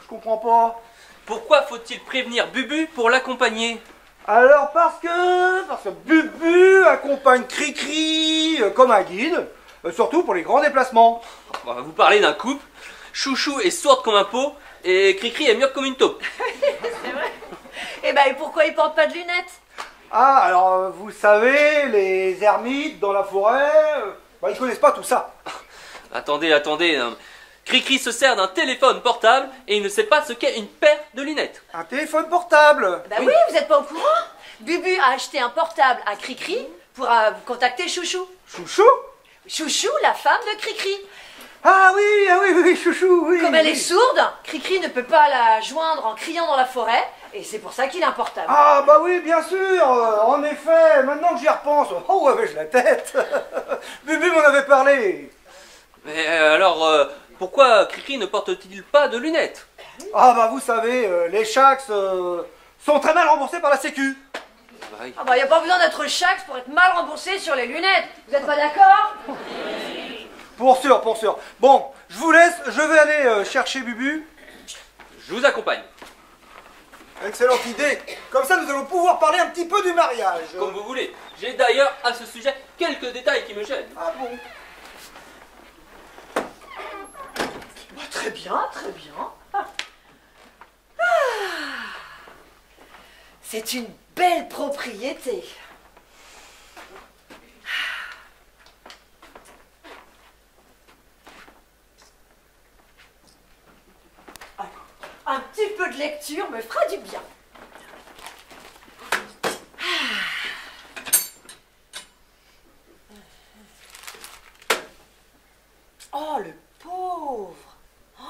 Je comprends pas. Pourquoi faut-il prévenir Bubu pour l'accompagner? Alors, parce que Bubu accompagne Cricri comme un guide, surtout pour les grands déplacements. Vous parlez d'un couple. Chouchou est sourde comme un pot et Cricri est myope comme une taupe. C'est vrai. Et pourquoi il porte pas de lunettes? Ah, alors, vous savez, les ermites dans la forêt, ils connaissent pas tout ça. Attendez. Cricri se sert d'un téléphone portable et il ne sait pas ce qu'est une paire de lunettes. Un téléphone portable. Oui, vous êtes pas au courant? Bubu a acheté un portable à Cricri pour contacter Chouchou. Chouchou? Chouchou, la femme de Cricri. Ah oui, Chouchou, oui. Comme elle est sourde, Cricri ne peut pas la joindre en criant dans la forêt, et c'est pour ça qu'il a un portable. Ah bah oui, bien sûr, en effet, maintenant que j'y repense, oh où avais-je la tête? Bubu m'en avait parlé. Mais alors, pourquoi Cricri ne porte-t-il pas de lunettes? Ah bah vous savez, les Shax sont très mal remboursés par la Sécu. Ah y a pas besoin d'être Shax pour être mal remboursé sur les lunettes. Vous êtes pas d'accord? Pour sûr. Bon, je vous laisse, je vais aller chercher Bubu. Je vous accompagne. Excellente idée. Comme ça, nous allons pouvoir parler un petit peu du mariage. Comme vous voulez. J'ai d'ailleurs à ce sujet quelques détails qui me gênent. Ah bon? Bah, très bien, très bien. Ah. C'est une belle propriété. Un petit peu de lecture me fera du bien. Oh, le pauvre. Oh.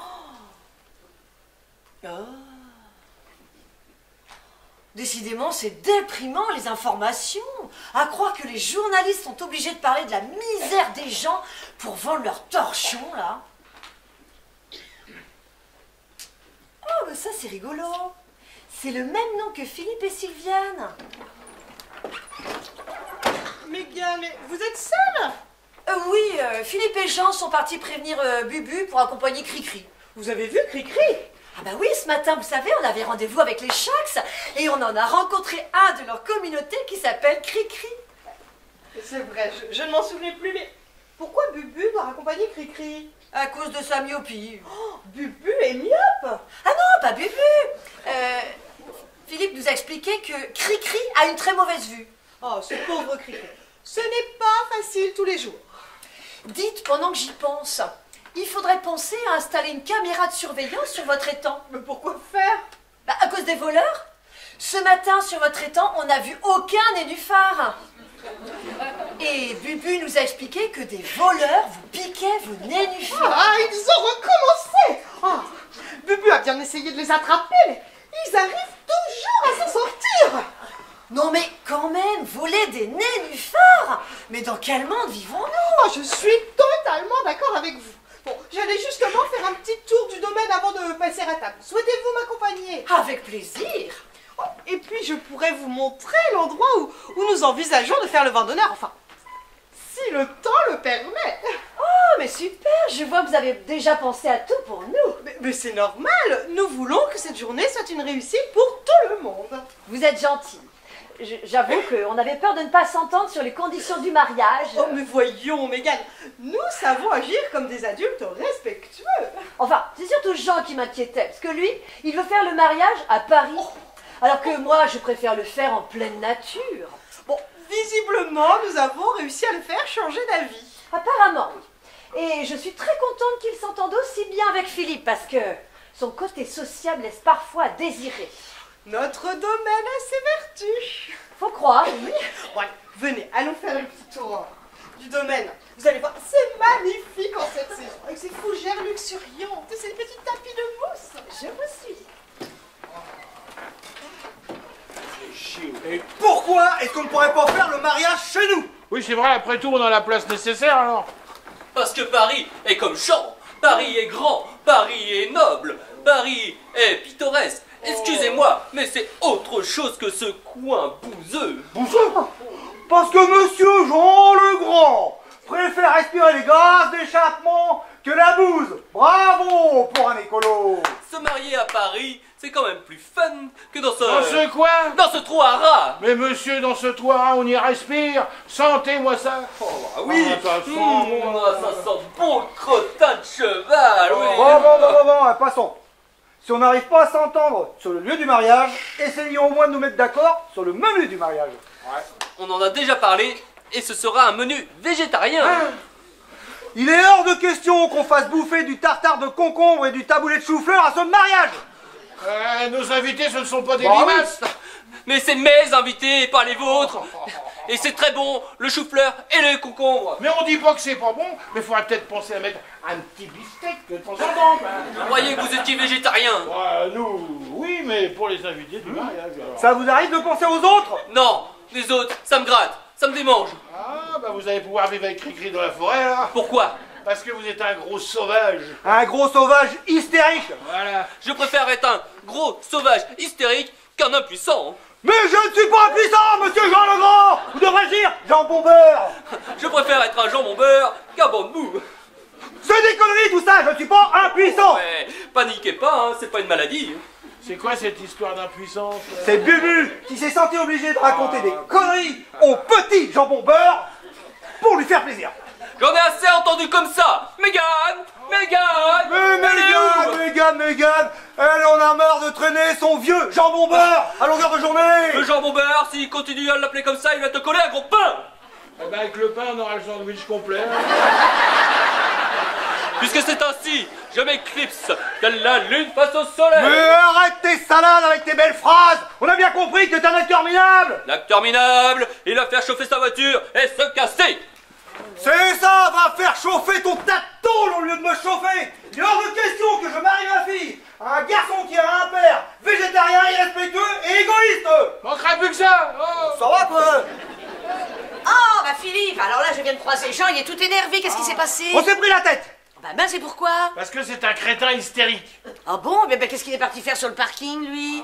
Décidément, c'est déprimant, les informations. À croire que les journalistes sont obligés de parler de la misère des gens pour vendre leurs torchons, là. Oh, mais ça, c'est rigolo. C'est le même nom que Philippe et Sylviane. Mégane, mais vous êtes seule? Oui, Philippe et Jean sont partis prévenir Bubu pour accompagner Cricri. Vous avez vu Cricri? Ah bah oui, ce matin, vous savez, on avait rendez-vous avec les Chax et on en a rencontré un de leur communauté qui s'appelle Cricri. C'est vrai, je ne m'en souvenais plus, mais pourquoi Bubu doit accompagner Cricri? À cause de sa myopie. Oh, Bubu est myope? Ah non, pas Bubu. Philippe nous a expliqué que Cricri a une très mauvaise vue. Oh, ce pauvre Cricri. Ce n'est pas facile tous les jours. Dites, pendant que j'y pense, il faudrait penser à installer une caméra de surveillance sur votre étang. Mais pourquoi faire? Bah, à cause des voleurs. Ce matin, sur votre étang, on n'a vu aucun nénuphar. Et Bubu nous a expliqué que des voleurs vous piquaient vos nénuphars. Ah, ils ont recommencé. Oh, Bubu a bien essayé de les attraper, mais ils arrivent toujours à s'en sortir. Non mais quand même, voler des nénuphars. Mais dans quel monde vivons-nous? Oh, je suis totalement d'accord avec vous. Bon, j'allais justement faire un petit tour du domaine avant de passer à table. Souhaitez-vous m'accompagner? Avec plaisir. Oh, et puis je pourrais vous montrer l'endroit où nous envisageons de faire le vin d'honneur. Enfin, si le temps le permet. Oh, mais super, je vois que vous avez déjà pensé à tout pour nous. Mais c'est normal, nous voulons que cette journée soit une réussite pour tout le monde. Vous êtes gentil. J'avoue qu'on avait peur de ne pas s'entendre sur les conditions du mariage. Oh, mais voyons, Mégane, nous savons agir comme des adultes respectueux. Enfin, c'est surtout Jean qui m'inquiétait, parce que lui, il veut faire le mariage à Paris. Alors que moi, je préfère le faire en pleine nature. Bon, visiblement, nous avons réussi à le faire changer d'avis. Apparemment, oui. Et je suis très contente qu'il s'entende aussi bien avec Philippe, parce que son côté sociable laisse parfois à désirer. Notre domaine a ses vertus. Faut croire, oui. Bon, allez, venez, allons faire un petit tour du domaine. Vous allez voir, c'est magnifique en cette saison. Avec ces fougères luxuriantes et ces petits tapis de mousse. Je vous suis. Et pourquoi est-ce qu'on ne pourrait pas faire le mariage chez nous? Oui, c'est vrai, après tout, on a la place nécessaire alors. Parce que Paris est comme Jean. Paris est grand. Paris est noble. Paris est pittoresque. Excusez-moi, mais c'est autre chose que ce coin bouseux. Bouseux? Parce que monsieur Jean le Grand préfère respirer les gaz d'échappement que la bouse. Bravo pour un écolo. Se marier à Paris, c'est quand même plus fun que dans ce... Dans ce quoi? Dans ce trou à rats. Mais monsieur, dans ce toit, on y respire. Sentez-moi ça. Oh, bah oui. Ça sent ça sent bon le crottin de cheval, oui. Bon, passons. Si on n'arrive pas à s'entendre sur le lieu du mariage, essayons au moins de nous mettre d'accord sur le menu du mariage. Ouais. On en a déjà parlé, et ce sera un menu végétarien. Il est hors de question qu'on fasse bouffer du tartare de concombre et du taboulé de chou-fleur à ce mariage. Nos invités, ce ne sont pas des Bah oui. limaces. Mais c'est mes invités, pas les vôtres. Et c'est très bon, le chou-fleur et le concombre. Mais on dit pas que c'est pas bon, mais il faudrait peut-être penser à mettre un petit beefsteak de temps en temps. Vous croyez que vous étiez végétarien? Nous, oui, mais pour les invités du mariage. Alors. Ça vous arrive de penser aux autres? Non, les autres, ça me gratte, ça me démange. Ah, bah vous allez pouvoir vivre avec Cricri dans la forêt, là. Pourquoi? Parce que vous êtes un gros sauvage. Un gros sauvage hystérique. Voilà. Je préfère être un gros sauvage hystérique qu'un impuissant. Mais je ne suis pas impuissant, monsieur Jean le Grand. Vous devrez dire Jean Bombeur. Je préfère être un jambon beurre qu'un banc de mou. C'est des conneries tout ça, je ne suis pas impuissant. Ouais, paniquez pas, hein, c'est pas une maladie. C'est quoi cette histoire d'impuissance? C'est Bubu qui s'est senti obligé de raconter des conneries au petit jambon beurre pour lui faire plaisir. J'en ai assez entendu comme ça. Mégane, Mégane, Mégane, elle en a marre de traîner son vieux jambon beurre à longueur de journée. Le jambon beurre, s'il continue à l'appeler comme ça, il va te coller un gros pain. Eh ben avec le pain, on aura le sandwich complet. Puisque c'est ainsi, je m'éclipse telle la lune face au soleil. Mais arrête tes salades avec tes belles phrases. On a bien compris que t'es un acteur minable. L'acteur minable, il va faire chauffer sa voiture et se casser. C'est ça, va faire chauffer ton tas de tôle au lieu de me chauffer. Il est hors de question que je marie ma fille à un garçon qui a un père végétarien, irrespectueux et égoïste. Manquerait plus que ça. Oh. Ça va quoi? Oh, bah Philippe, alors là, je viens de croiser Jean, il est tout énervé, qu'est-ce qui s'est passé? On s'est pris la tête. Bah mince, c'est pourquoi? Parce que c'est un crétin hystérique. Ah bon? Mais qu'est-ce qu'il est parti faire sur le parking, lui?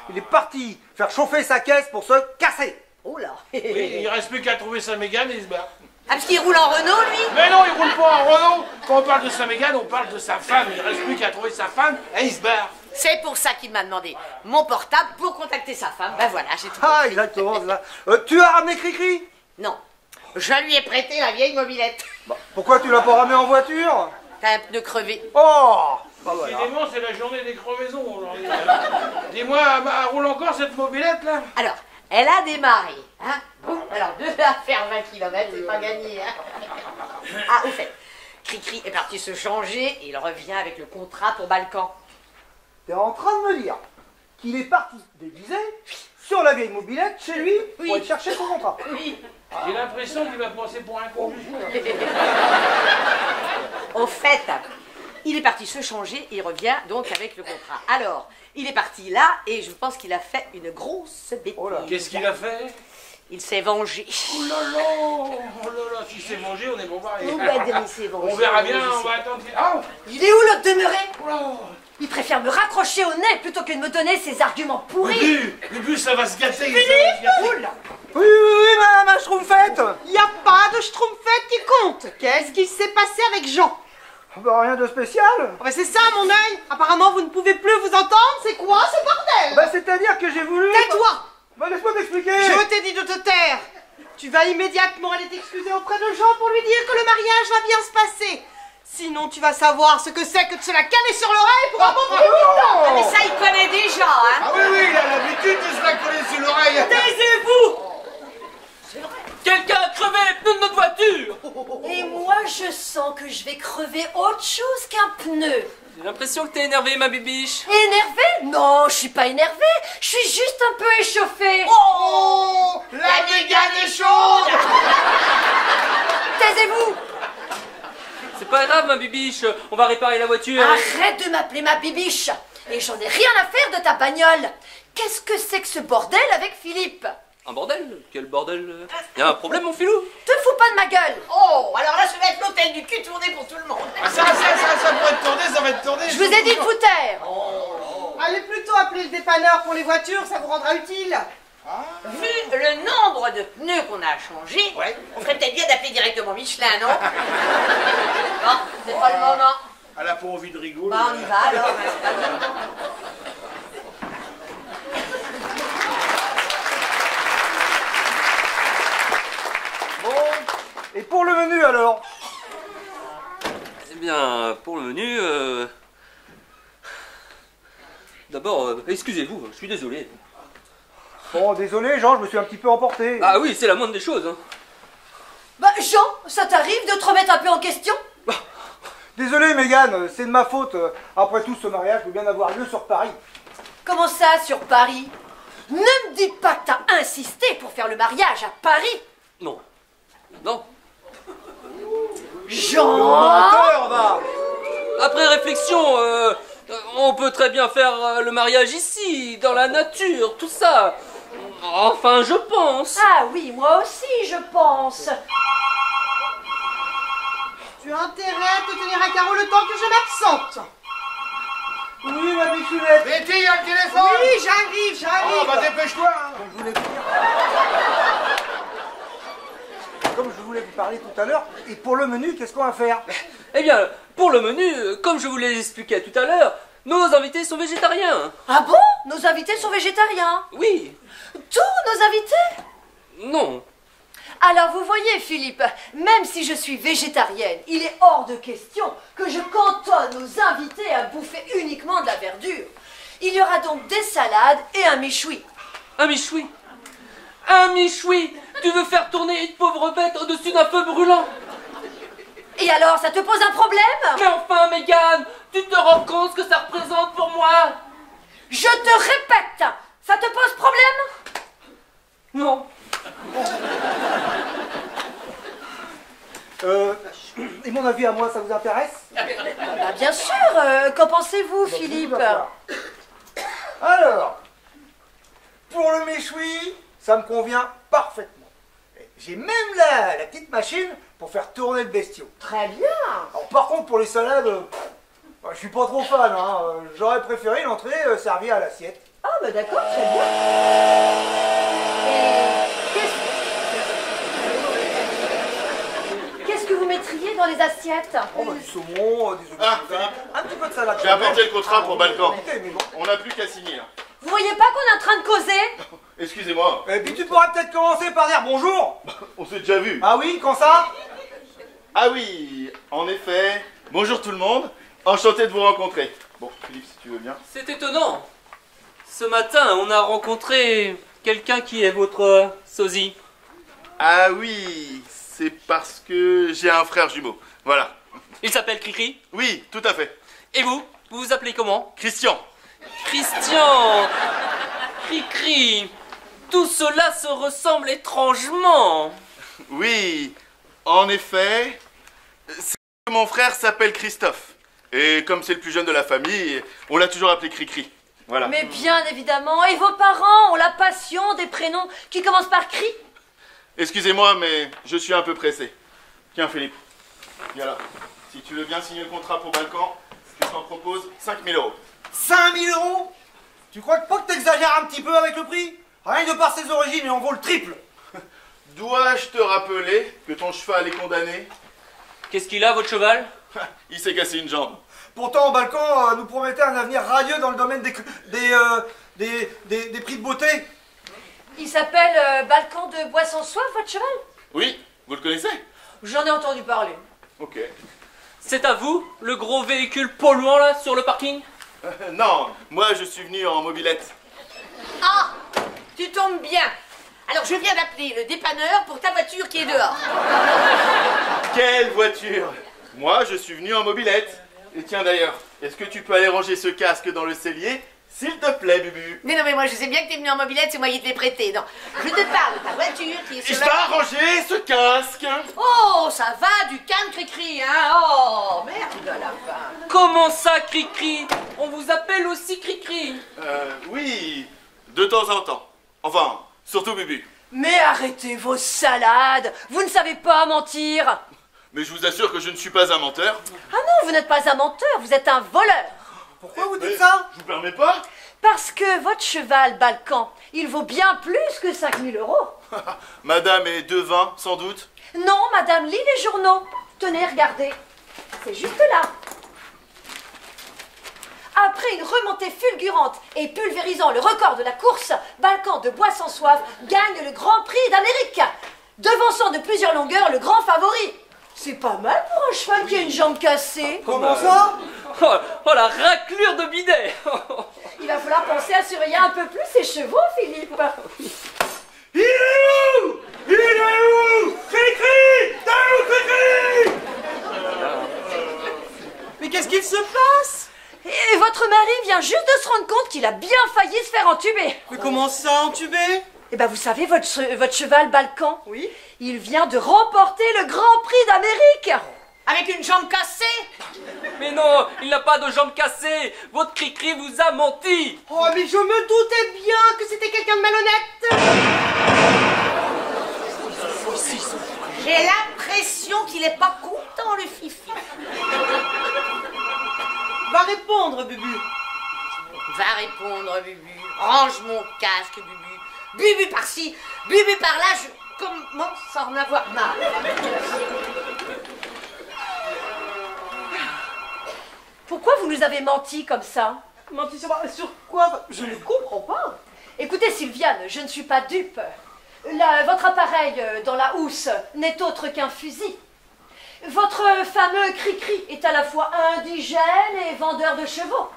Il est parti faire chauffer sa caisse pour se casser. Oh là. Oui, il reste plus qu'à trouver sa Mégane et il se barre. Ah, parce qu'il roule en Renault, lui? Mais non, il roule pas en Renault. Quand on parle de sa Mégane, on parle de sa femme. Il reste plus qu'à trouver sa femme et il se barre. C'est pour ça qu'il m'a demandé mon portable pour contacter sa femme. Ben voilà, j'ai tout Ah, compris. exactement ça. Tu as ramené Cricri? Non, je lui ai prêté la vieille mobilette. Pourquoi tu l'as pas ramené en voiture? T'as un pneu crevé. Oh bah voilà. Décidément, c'est la journée des crevaisons aujourd'hui. Dis-moi, elle roule encore cette mobilette là? Alors, elle a démarré. Hein? Bon, alors, de là à faire 20 km, c'est pas gagné. Hein? Ah, au fait, Cricri est parti se changer et il revient avec le contrat pour Balkan. T'es en train de me dire qu'il est parti déguisé sur la vieille mobilette chez lui pour Oui. aller chercher son contrat. Oui. J'ai l'impression qu'il va passer pour un con. Au fait, il est parti se changer et il revient donc avec le contrat. Alors, il est parti là et je pense qu'il a fait une grosse bêtise. Oh là. Qu'est-ce qu'il a fait? Il s'est vengé. Oh là là, si c'est vengé, on est bon pareil. On va dire il s'est vengé. On verra bien, on va attendre. Oh, Il est où l'autre demeuré? oh là. Il préfère me raccrocher au nez plutôt que de me donner ses arguments pourris. Le but, ça va se gâter. Oula. Oui, ma schtroumpfette. Il n'y a pas de schtroumpfette qui compte. Qu'est-ce qui s'est passé avec Jean? Bah rien de spécial. Oh, bah c'est ça, mon œil. Apparemment, vous ne pouvez plus vous entendre. C'est quoi ce bordel? Bah c'est-à-dire que j'ai voulu... Tais-toi. Bah laisse-moi t'expliquer. Je t'ai dit de te taire. Tu vas immédiatement aller t'excuser auprès de Jean pour lui dire que le mariage va bien se passer. Sinon, tu vas savoir ce que c'est que de se la caler sur l'oreille pour un bon bout de 8 ans. Ah, mais ça, il connaît déjà, hein. Ah oui, il a l'habitude de se la coller sur l'oreille. Taisez-vous. Quelqu'un a crevé les pneus de notre voiture. Et moi, je sens que je vais crever autre chose qu'un pneu. J'ai l'impression que t'es énervée, ma bibiche. Énervée? Non, je suis pas énervée. Je suis juste un peu échauffée. Oh, la Mégane est chaude. Taisez-vous. C'est pas grave, ma bibiche. On va réparer la voiture. Arrête de m'appeler ma bibiche. Et j'en ai rien à faire de ta bagnole. Qu'est-ce que c'est que ce bordel avec Philippe? Un bordel? Quel bordel? Y'a un problème, mon filou? Te fous pas de ma gueule. Oh, alors là, ça va être l'hôtel du cul tourné pour tout le monde. Ah, ça pourrait être tourné, ça va être tourné. Je vous ai dit de vous taire. Allez plutôt appeler le dépanneur pour les voitures, ça vous rendra utile. Vu le nombre de pneus qu'on a changés, on ferait peut-être bien d'appeler directement Michelin, non? Non, c'est pas le moment. Elle a pas envie de rigoler. Bah, on y va alors. Hein, c'est pas bien. Bon, et pour le menu alors? Eh bien, pour le menu, d'abord, excusez-vous, je suis désolé. Bon, désolé Jean, je me suis un petit peu emporté. Ah oui, c'est la moindre des choses. Hein. Bah, Jean, ça t'arrive de te remettre un peu en question? Désolé Mégane, c'est de ma faute. Après tout, ce mariage peut bien avoir lieu sur Paris. Comment ça, sur Paris? Ne me dis pas que t'as insisté pour faire le mariage à Paris. Non. Non. Jean! Menteur, va. Après réflexion, on peut très bien faire le mariage ici, dans la nature, tout ça. Enfin, je pense. Ah oui, moi aussi, je pense. Tu as intérêt à te tenir à carreau le temps que je m'absente. Oui, ma bichounette. Betty, il y a le téléphone. Oui, j'arrive. Oh, bah dépêche-toi. Hein. Je voulais te dire. comme je voulais vous parler tout à l'heure, et pour le menu, qu'est-ce qu'on va faire? Eh bien, pour le menu, comme je vous l'ai expliqué tout à l'heure, nos invités sont végétariens. Ah bon? Nos invités sont végétariens? Oui. Tous nos invités? Non. Alors vous voyez Philippe, même si je suis végétarienne, il est hors de question que je cantonne nos invités à bouffer uniquement de la verdure. Il y aura donc des salades et un méchoui. Un méchoui? Un méchoui? Tu veux faire tourner une pauvre bête au-dessus d'un feu brûlant? Et alors, ça te pose un problème? Mais enfin, Mégane, tu te rends compte ce que ça représente pour moi? Je te répète, ça te pose problème? Non. Et mon avis à moi, ça vous intéresse? Bah, bien sûr, qu'en pensez-vous Philippe? Alors, pour le méchoui, ça me convient parfaitement. J'ai même la petite machine pour faire tourner le bestiau. Très bien. Alors, par contre, pour les salades, je suis pas trop fan. Hein. J'aurais préféré l'entrée servie à l'assiette. Ah bah d'accord, très bien. Et qu'est-ce que vous mettriez dans les assiettes? Oh, bah, du saumon, des œufs Ah, de Philippe, un petit peu de salade. J'ai apporté le contrat pour Balkan. Écoutez, mais bon. On n'a plus qu'à signer. Là. Vous voyez pas qu'on est en train de causer? Excusez-moi, Et puis tu pourrais peut-être commencer par dire bonjour. on s'est déjà vu. Ah oui, quand ça? Ah oui, en effet. Bonjour tout le monde. Enchanté de vous rencontrer. Bon, Philippe, si tu veux bien. C'est étonnant. Ce matin, on a rencontré quelqu'un qui est votre sosie. Ah oui, c'est parce que j'ai un frère jumeau. Voilà. Il s'appelle Cricri. Oui, tout à fait. Et vous? Vous vous appelez comment? Christian. Christian. Cricri. Tout cela se ressemble étrangement. Oui, en effet, mon frère s'appelle Christophe. Et comme c'est le plus jeune de la famille, on l'a toujours appelé Cricri. Voilà. Mais bien évidemment, et vos parents ont la passion des prénoms qui commencent par cri? Excusez-moi, mais je suis un peu pressé. Tiens, Philippe, viens là. Si tu veux bien signer le contrat pour Balkan, je t'en propose 5 000 €. 5 000 €? Tu crois pas que t'exagères un petit peu avec le prix? Rien que de par ses origines, il en vaut le triple. Dois-je te rappeler que ton cheval est condamné? Qu'est-ce qu'il a, votre cheval? Il s'est cassé une jambe. Pourtant, Balkan nous promettait un avenir radieux dans le domaine des prix de beauté. Il s'appelle Balkan de Bois-sans-Soif, votre cheval? Oui, vous le connaissez? J'en ai entendu parler. Ok. C'est à vous, le gros véhicule polluant là, sur le parking? Non, moi je suis venu en mobilette. Ah, tu tombes bien. Alors je viens d'appeler le dépanneur pour ta voiture qui est dehors. Quelle voiture? Moi je suis venu en mobilette. Et tiens d'ailleurs, est-ce que tu peux aller ranger ce casque dans le cellier? S'il te plaît, Bubu. Mais non, mais moi je sais bien que t'es venu en mobilette, c'est moi qui te l'ai prêté. Non, je te parle de ta voiture qui est Et sur je la... vais arranger ce casque. Oh, ça va, du calme, Cricri, hein. Oh, merde de la fin. Comment ça, Cricri? On vous appelle aussi Cricri. Oui, de temps en temps. Enfin, surtout Bubu. Mais arrêtez vos salades, vous ne savez pas mentir. Mais je vous assure que je ne suis pas un menteur. Ah non, vous n'êtes pas un menteur, vous êtes un voleur. Pourquoi vous dites ça? Je vous permets pas? Parce que votre cheval Balkan, il vaut bien plus que 5 000 €. Madame est devin, sans doute. Non, madame, lis les journaux. Tenez, regardez. C'est juste là. Après une remontée fulgurante et pulvérisant le record de la course, Balkan de Bois-sans-Soif gagne le Grand Prix d'Amérique, devançant de plusieurs longueurs le grand favori. C'est pas mal pour un cheval qui a une jambe cassée. Comment ça? Oh, la raclure de bidet. Il va falloir penser à surveiller un peu plus ses chevaux, Philippe. Il est où? Il est où? Cricri! T'es où, Cricri? Mais qu'est-ce qu'il se passe? Et votre mari vient juste de se rendre compte qu'il a bien failli se faire entuber. Mais comment ça, entubé? Eh ben, vous savez, votre cheval Balkan, Oui. il vient de remporter le Grand Prix d'Amérique. Avec une jambe cassée? Mais non, il n'a pas de jambes cassées. Votre Cricri vous a menti. Oh, mais je me doutais bien que c'était quelqu'un de malhonnête. J'ai l'impression qu'il est pas content, le fifi. Va répondre, Bubu. Va répondre, Bubu. Range mon casque, Bubu. Bubu par-ci, Bubu par-là, commence à en avoir marre. Pourquoi vous nous avez menti comme ça? Menti sur quoi? Je ne comprends pas. Écoutez, Sylviane, je ne suis pas dupe. Votre appareil dans la housse n'est autre qu'un fusil. Votre fameux cri-cri est à la fois indigène et vendeur de chevaux.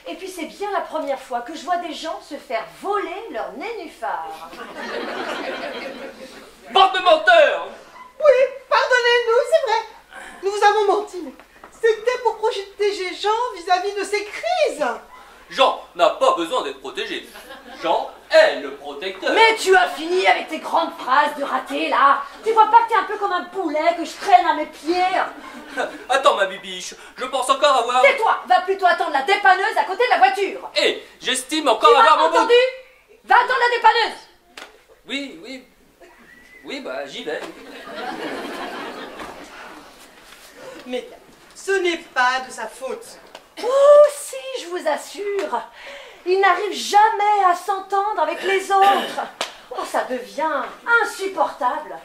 Et puis c'est bien la première fois que je vois des gens se faire voler leur nénuphar. Bande de menteurs! Oui, pardonnez-nous, c'est vrai. Nous vous avons menti, mais c'était pour protéger Jean vis-à-vis de ces crises. Jean n'a pas besoin d'être protégé. Jean est le protecteur. Mais tu as fini avec tes grandes phrases de raté, là. Tu vois pas que t'es un peu comme un poulet que je traîne à mes pieds? Attends, ma bibiche, je pense encore avoir... Tais-toi, va plutôt attendre la dépanneuse à côté de la voiture. Et j'estime encore Tu m'as avoir mon entendu? Va attendre la dépanneuse. Oui, bah j'y vais. Mais ce n'est pas de sa faute. Oh, si, je vous assure. Il n'arrive jamais à s'entendre avec les autres. Oh, ça devient insupportable.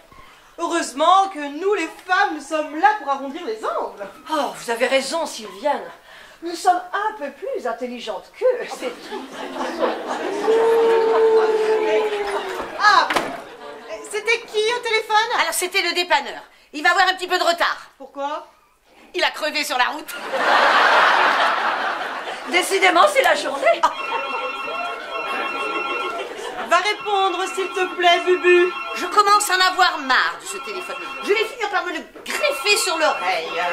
Heureusement que nous, les femmes, nous sommes là pour arrondir les angles. Oh, vous avez raison, Sylviane. Nous sommes un peu plus intelligentes qu'eux, c'est tout. Ah, c'était qui au téléphone? Alors c'était le dépanneur. Il va avoir un petit peu de retard. Pourquoi? Il a crevé sur la route. Décidément, c'est la journée. Va répondre, s'il te plaît, Bubu. Je commence à en avoir marre de ce téléphone. Je vais finir par me le greffer sur l'oreille.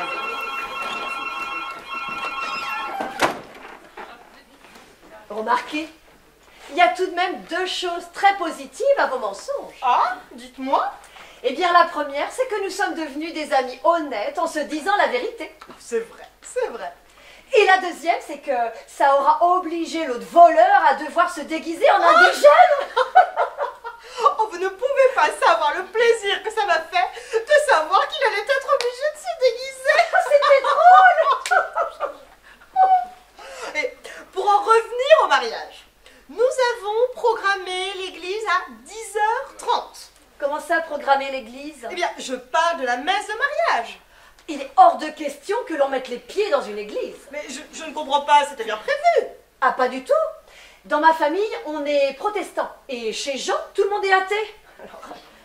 Remarquez, il y a tout de même deux choses très positives à vos mensonges. Ah, dites-moi. Eh bien, la première, c'est que nous sommes devenus des amis honnêtes en se disant la vérité. C'est vrai, c'est vrai. Et la deuxième, c'est que ça aura obligé l'autre voleur à devoir se déguiser en indigène. Oh, vous ne pouvez pas savoir le plaisir que ça m'a fait de savoir qu'il allait être obligé de se déguiser. C'était drôle. Et pour en revenir au mariage, nous avons programmé l'église à 10h30. Comment ça, programmer l'église? Eh bien, je parle de la messe de mariage. Il est hors de question que l'on mette les pieds dans une église. Mais je ne comprends pas, c'était bien prévu. Ah, pas du tout. Dans ma famille, on est protestant. Et chez Jean, tout le monde est athée. Alors,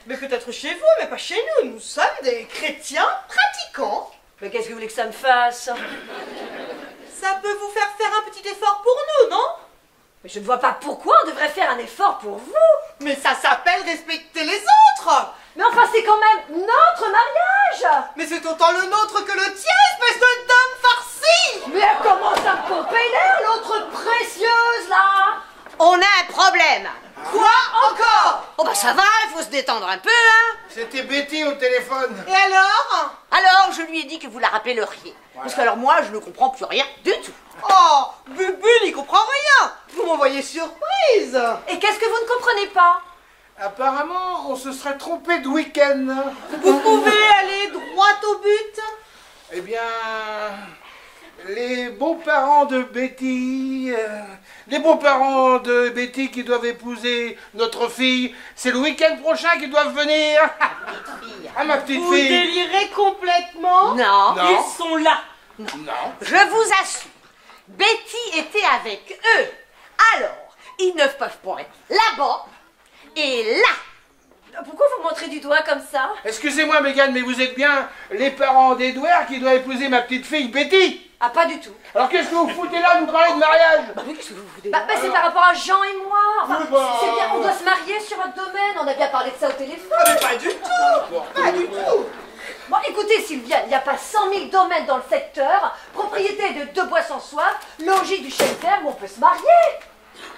Mais peut-être chez vous, mais pas chez nous. Nous sommes des chrétiens pratiquants. mais qu'est-ce que vous voulez que ça me fasse? Ça peut vous faire un petit effort pour nous, non? Mais je ne vois pas pourquoi on devrait faire un effort pour vous. Mais ça s'appelle respecter les autres. Mais enfin, c'est quand même notre mariage. Mais c'est autant le nôtre que le tien, espèce de dame farcie. Mais elle commence à me pomper l'air, l'autre précieuse, là. On a un problème. Quoi encore? Oh bah ça va, il faut se détendre un peu, hein. C'était Betty au téléphone. Et alors? Alors, je lui ai dit que vous la rappelleriez. Parce que alors moi, je ne comprends plus rien du tout. Oh, Bubu n'y comprend rien. Vous m'envoyez surprise. Et qu'est-ce que vous ne comprenez pas? Apparemment, on se serait trompé de week-end. Vous pouvez aller droit au but. Eh bien, les beaux-parents de Betty, qui doivent épouser notre fille, c'est le week-end prochain qu'ils doivent venir. Ah, ma petite Vous fille. délirez complètement. Non. Non. Ils sont là. Non. Je vous assure, Betty était avec eux. Alors, ils ne peuvent pas être là-bas et là. Pourquoi vous montrez du doigt comme ça? Excusez-moi, Mégane, mais vous êtes bien les parents d'Edouard qui doit épouser ma petite fille Betty. Ah, pas du tout. Alors qu'est-ce que vous foutez là, vous parlez de mariage? C'est par rapport à Jean et moi. Enfin, Oui, bah, c'est bien, on doit se marier sur un domaine. On a bien parlé de ça au téléphone. Mais pas du tout. Pas du tout. Bon, écoutez, Sylviane, il n'y a pas 100 000 domaines dans le secteur, propriété de 2 bois sans soif, logis du chef-d'œuvre où on peut se marier.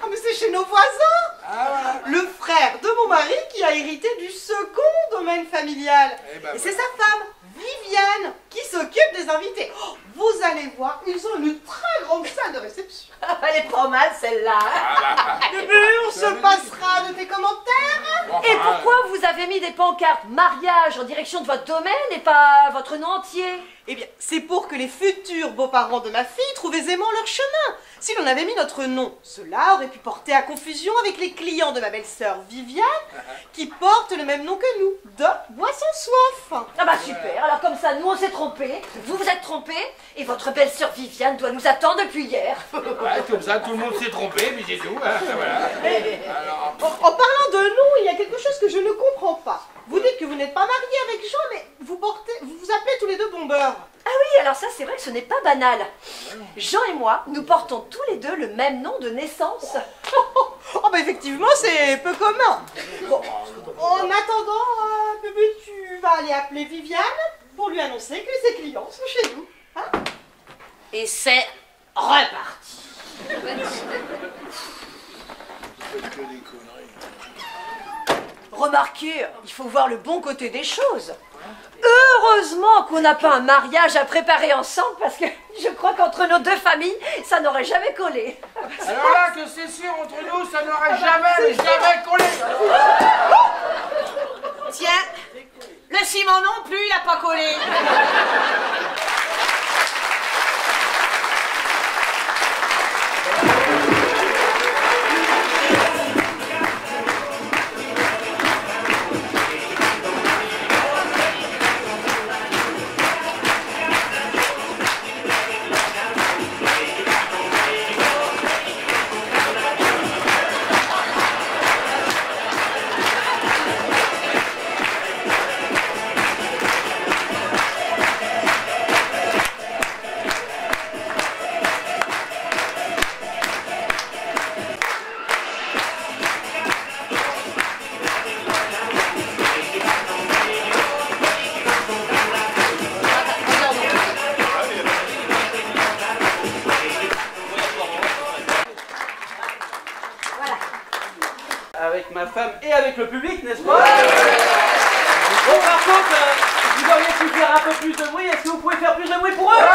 Ah, mais c'est chez nos voisins. Le frère de mon mari qui a hérité du second domaine familial. Eh ben, Et c'est sa femme, Viviane, qui s'occupe des invités. Oh, vous allez voir, ils ont une très grande salle de réception. Elle est pas mal, celle-là. Bubu, on se passera de tes commentaires. Et pourquoi vous avez mis des pancartes mariage en direction de votre domaine et pas votre nom entier? Eh bien, c'est pour que les futurs beaux-parents de ma fille trouvent aisément leur chemin. Si l'on avait mis notre nom, cela aurait pu porter à confusion avec les clients de ma belle-sœur Viviane, qui portent le même nom que nous, Doc Boisson Soif. Ah bah super, alors comme ça, nous on s'est trompés, vous vous êtes trompés, et votre belle-sœur Viviane doit nous attendre depuis hier. Ouais, comme ça, tout le monde s'est trompé, puis c'est tout. Hein, voilà. Alors, En parlant de nom, il y a quelque chose que je ne comprends pas. Vous dites que vous n'êtes pas marié avec Jean, mais vous vous appelez tous les deux Bombeur. Ah oui, alors ça c'est vrai que ce n'est pas banal. Jean et moi, nous portons tous les deux le même nom de naissance. Oh bah effectivement, c'est peu commun. Bon, en attendant, bébé, tu vas aller appeler Viviane pour lui annoncer que ses clients sont chez nous. Hein? Et c'est reparti. Remarquez, il faut voir le bon côté des choses. Heureusement qu'on n'a pas un mariage à préparer ensemble, parce que je crois qu'entre nos deux familles, ça n'aurait jamais collé. alors là, que c'est sûr, entre nous, ça n'aurait jamais collé. Tiens, le Simon non plus, il n'a pas collé. Avec ma femme et avec le public, n'est-ce pas? Bon, par contre, vous auriez pu faire un peu plus de bruit. Est-ce que vous pouvez faire plus de bruit pour eux?